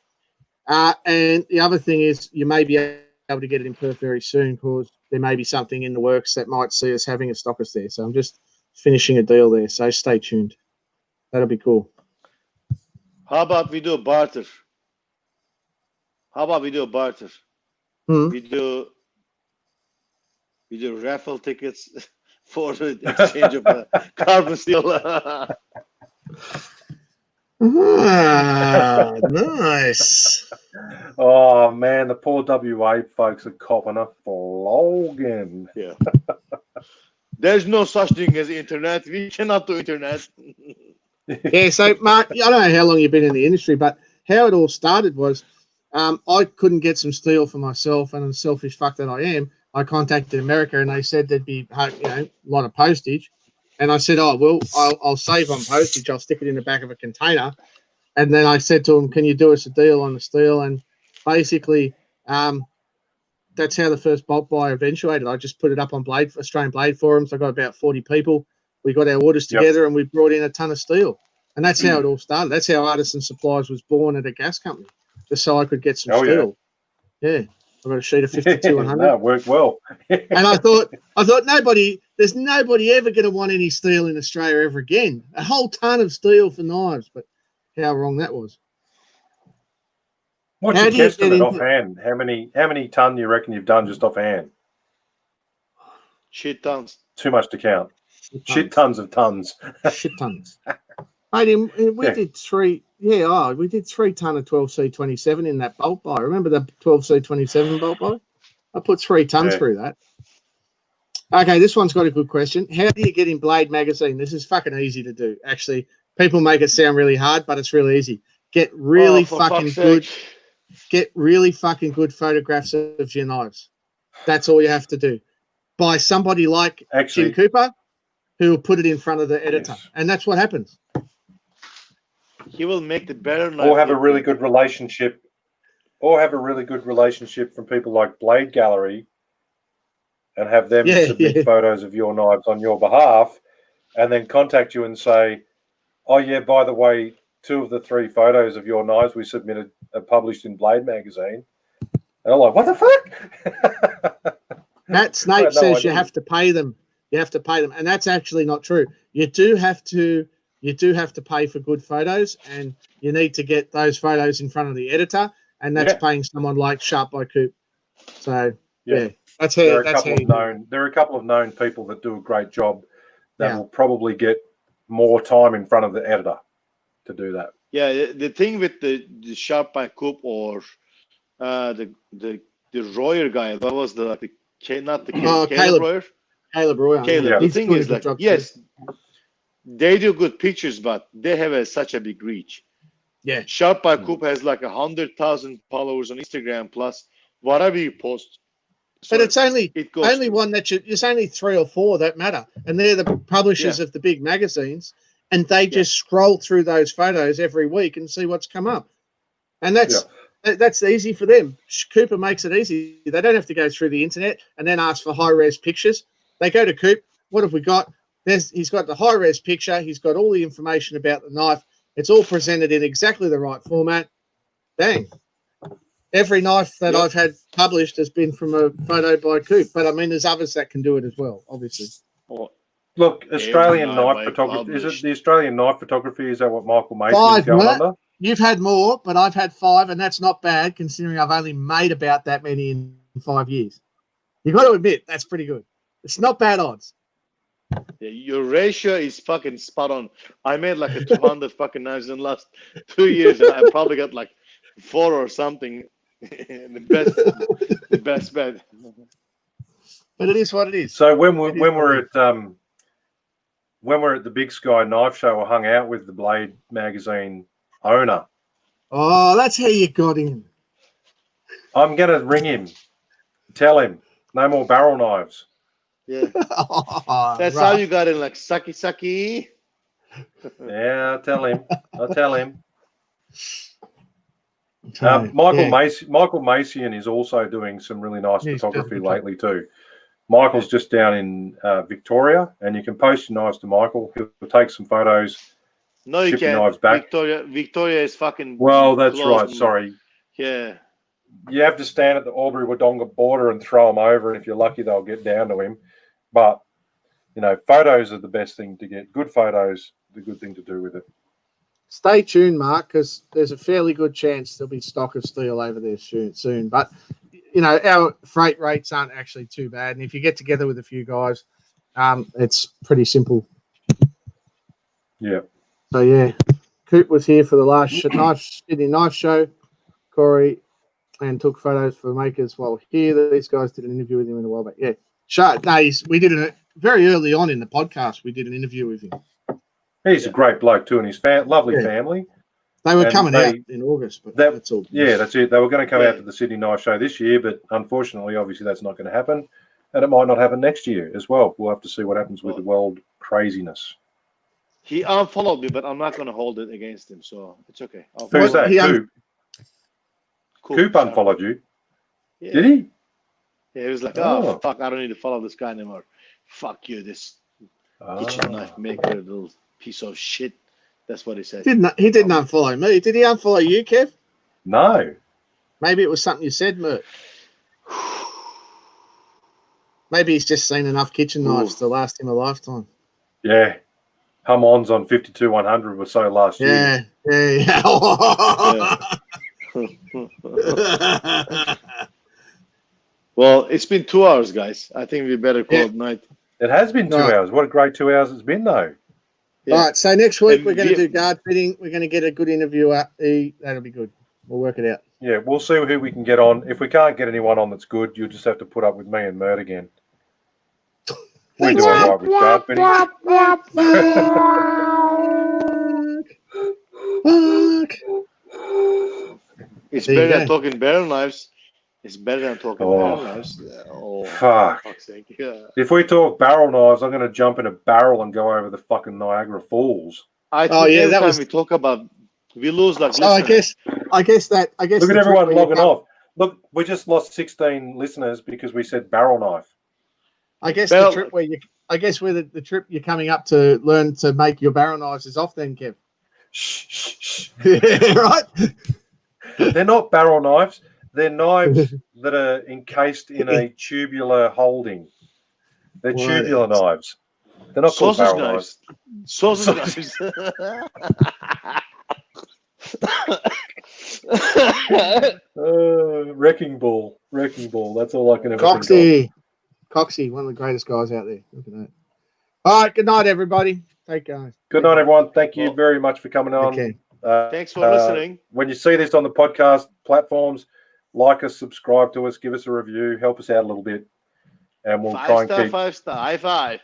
And the other thing is you may be able to get it in Perth very soon because there may be something in the works that might see us having a stockist there. So I'm just finishing a deal there. So stay tuned. That'll be cool. How about we do a barter? Hmm. We do raffle tickets for the exchange of carbon steel. Nice. Oh man, the poor WA folks are copping a flogging. Yeah. There's no such thing as internet. We cannot do internet. Yeah, so Mark, I don't know how long you've been in the industry, but how it all started was I couldn't get some steel for myself, and I'm selfish fuck that I am. I contacted America, and they said there'd be a lot of postage, and I said, "Oh well, I'll save on postage. I'll stick it in the back of a container." And then I said to them, "Can you do us a deal on the steel?" And basically, that's how the first bulk buy eventuated. I just put it up on Australian Blade forums. I got about 40 people. We got our orders together, and we brought in a ton of steel. And that's how it all started. That's how Artisan Supplies was born at a gas company, just so I could get some steel. Yeah. I got a sheet of 52-100. That worked well. And I thought there's nobody ever going to want any steel in Australia ever again. A whole ton of steel for knives, but how wrong that was. What's your guesstimate offhand? How many ton do you reckon you've done just offhand? Shit tons. Too much to count. Shit tons of tons. Shit tons. Mate, we did 3. Yeah, we did 3 ton of 12C27 in that bolt buy. Remember the 12C27 bolt buy? I put 3 tons through that. Okay, this one's got a good question. How do you get in Blade magazine? This is fucking easy to do. Actually, people make it sound really hard, but it's really easy. Get really fucking good photographs of your knives. That's all you have to do. By somebody like Jim Cooper, who will put it in front of the editor. And that's what happens. He will make the better knife. Or have a really good relationship. Or have a really good relationship from people like Blade Gallery and have them submit photos of your knives on your behalf, and then contact you and say, oh, yeah, by the way, 2 of the 3 photos of your knives we submitted are published in Blade magazine. And I'm like, what the fuck? Matt Snape says you have to pay them. You have to pay them. And that's actually not true. You do have to pay for good photos, and you need to get those photos in front of the editor, and that's paying someone like Sharp by Coop. So that's how there are a couple of known people that do a great job that will probably get more time in front of the editor to do that. Yeah, the thing with the Sharp by Coop or the Royer guy, that was Caleb Royer. Caleb Royer. Caleb. The thing is, like, yes, they do good pictures, but they have such a big reach. Yeah. Sharp by Coop has like 100,000 followers on Instagram, plus whatever you post. But it's only one that it's only 3 or 4 that matter, and they're the publishers of the big magazines, and they just scroll through those photos every week and see what's come up, and that's easy for them. Cooper makes it easy. They don't have to go through the internet and then ask for high-res pictures. They go to Coop. What have we got? He's got the high-res picture. He's got all the information about the knife. It's all presented in exactly the right format. Bang. Every knife that I've had published has been from a photo by Coop. But, I mean, there's others that can do it as well, obviously. Look, Australian knife photography. Is it the Australian knife photography? Is that what Michael Mason is going under? You've had more, but I've had 5, and that's not bad considering I've only made about that many in 5 years. You've got to admit, that's pretty good. It's not bad odds. Yeah, your ratio is fucking spot on. I made like 200 fucking knives in the last 2 years, and I probably got like 4 or something. the best bet. But it is what it is. So when we're at the Big Sky Knife Show, I hung out with the Blade magazine owner. Oh, that's how you got in. I'm gonna ring him, tell him no more barrel knives. Yeah, that's how you got in, like sucky. Yeah, I'll tell him. Michael Macian is also doing some really nice photography lately too. Michael's just down in Victoria, and you can post your knives to Michael. He'll take some photos. No, you can't. Knives back. Victoria is fucking. Well, that's right. Sorry. Yeah. You have to stand at the Albury-Wodonga border and throw them over, and if you're lucky, they'll get down to him. But, you know, photos are the best thing to get. Good photos, the good thing to do with it. Stay tuned, Mark, because there's a fairly good chance there'll be stock of steel over there soon. But, you know, our freight rates aren't actually too bad. And if you get together with a few guys, it's pretty simple. Yeah. So, yeah, Coop was here for the last Sydney Knife Show. Corey and took photos for makers while here. These guys did an interview with him in a while back. Yeah. We did it very early on in the podcast. We did an interview with him. He's a great bloke too, and his lovely family. They were coming out in August, but that's all. Yeah, that's it. They were going to come out to the Sydney Knife Show this year, but unfortunately, obviously, that's not going to happen, and it might not happen next year as well. We'll have to see what happens with the world craziness. He unfollowed me, but I'm not going to hold it against him, so it's okay. Who's that? Coop unfollowed you? Yeah. Did he? Yeah, he was like, oh, fuck, I don't need to follow this guy anymore. Fuck you, this kitchen knife maker, little piece of shit. That's what he said. He didn't unfollow me. Did he unfollow you, Kev? No. Maybe it was something you said, Mert. Maybe he's just seen enough kitchen knives to last him a lifetime. Yeah. Hum-ons on 52-100 were so last year. Yeah. Well, it's been 2 hours, guys. I think we better call it night. It has been 2 hours. What a great 2 hours it's been, though. Yeah. All right, so next week we're going to do guard fitting. We're going to get a good interview up. That'll be good. We'll work it out. Yeah, we'll see who we can get on. If we can't get anyone on that's good, you'll just have to put up with me and Mert again. We're doing right with guard fitting. It's better than talking barrel knives. It's better than talking barrel knives. Oh, fuck. For fuck's sake. Yeah. If we talk barrel knives, I'm going to jump in a barrel and go over the fucking Niagara Falls. I think every time we talk about, we lose like. So I guess. Look at everyone logging off. Look, we just lost 16 listeners because we said barrel knife. I guess Well- the trip where the trip you're coming up to learn to make your barrel knives is off then, Kev. Shh. Yeah, right. They're not barrel knives. They're knives that are encased in a tubular holding. They're What tubular else? knives. They're not called Sausage barrel knives. knives. Sausage knives. Wrecking ball. That's all I can ever think Coxie, one of the greatest guys out there. Look at that. All right, good night, everybody. Take care. of. Good night, everyone. Thank you Well, very much for coming on. Okay. Thanks for listening. When you see this on the podcast platforms, like us, subscribe to us, give us a review, help us out a little bit, and we'll try and keep 5-star. High five.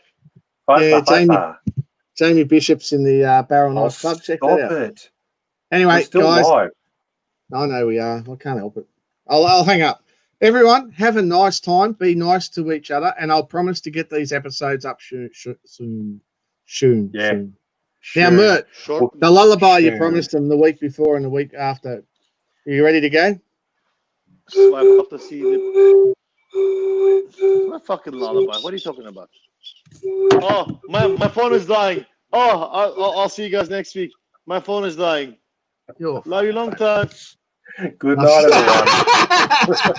five. Jamie Bishop's in the Barrel Oh, Knife Club. Check stop that out. it. Anyway, We're still guys. live. I know we are. I can't help it. I'll hang up. Everyone, have a nice time. Be nice to each other, and I'll promise to get these episodes up soon. Yeah. Soon. Sure. Now, Mert, Short. the lullaby you Sure. promised them the week before and the week after. Are you ready to go? Swipe up to see the. What fucking lullaby? What are you talking about? Oh, my phone is dying. Oh, I'll see you guys next week. My phone is dying. You're Love you long time. Good night, everyone.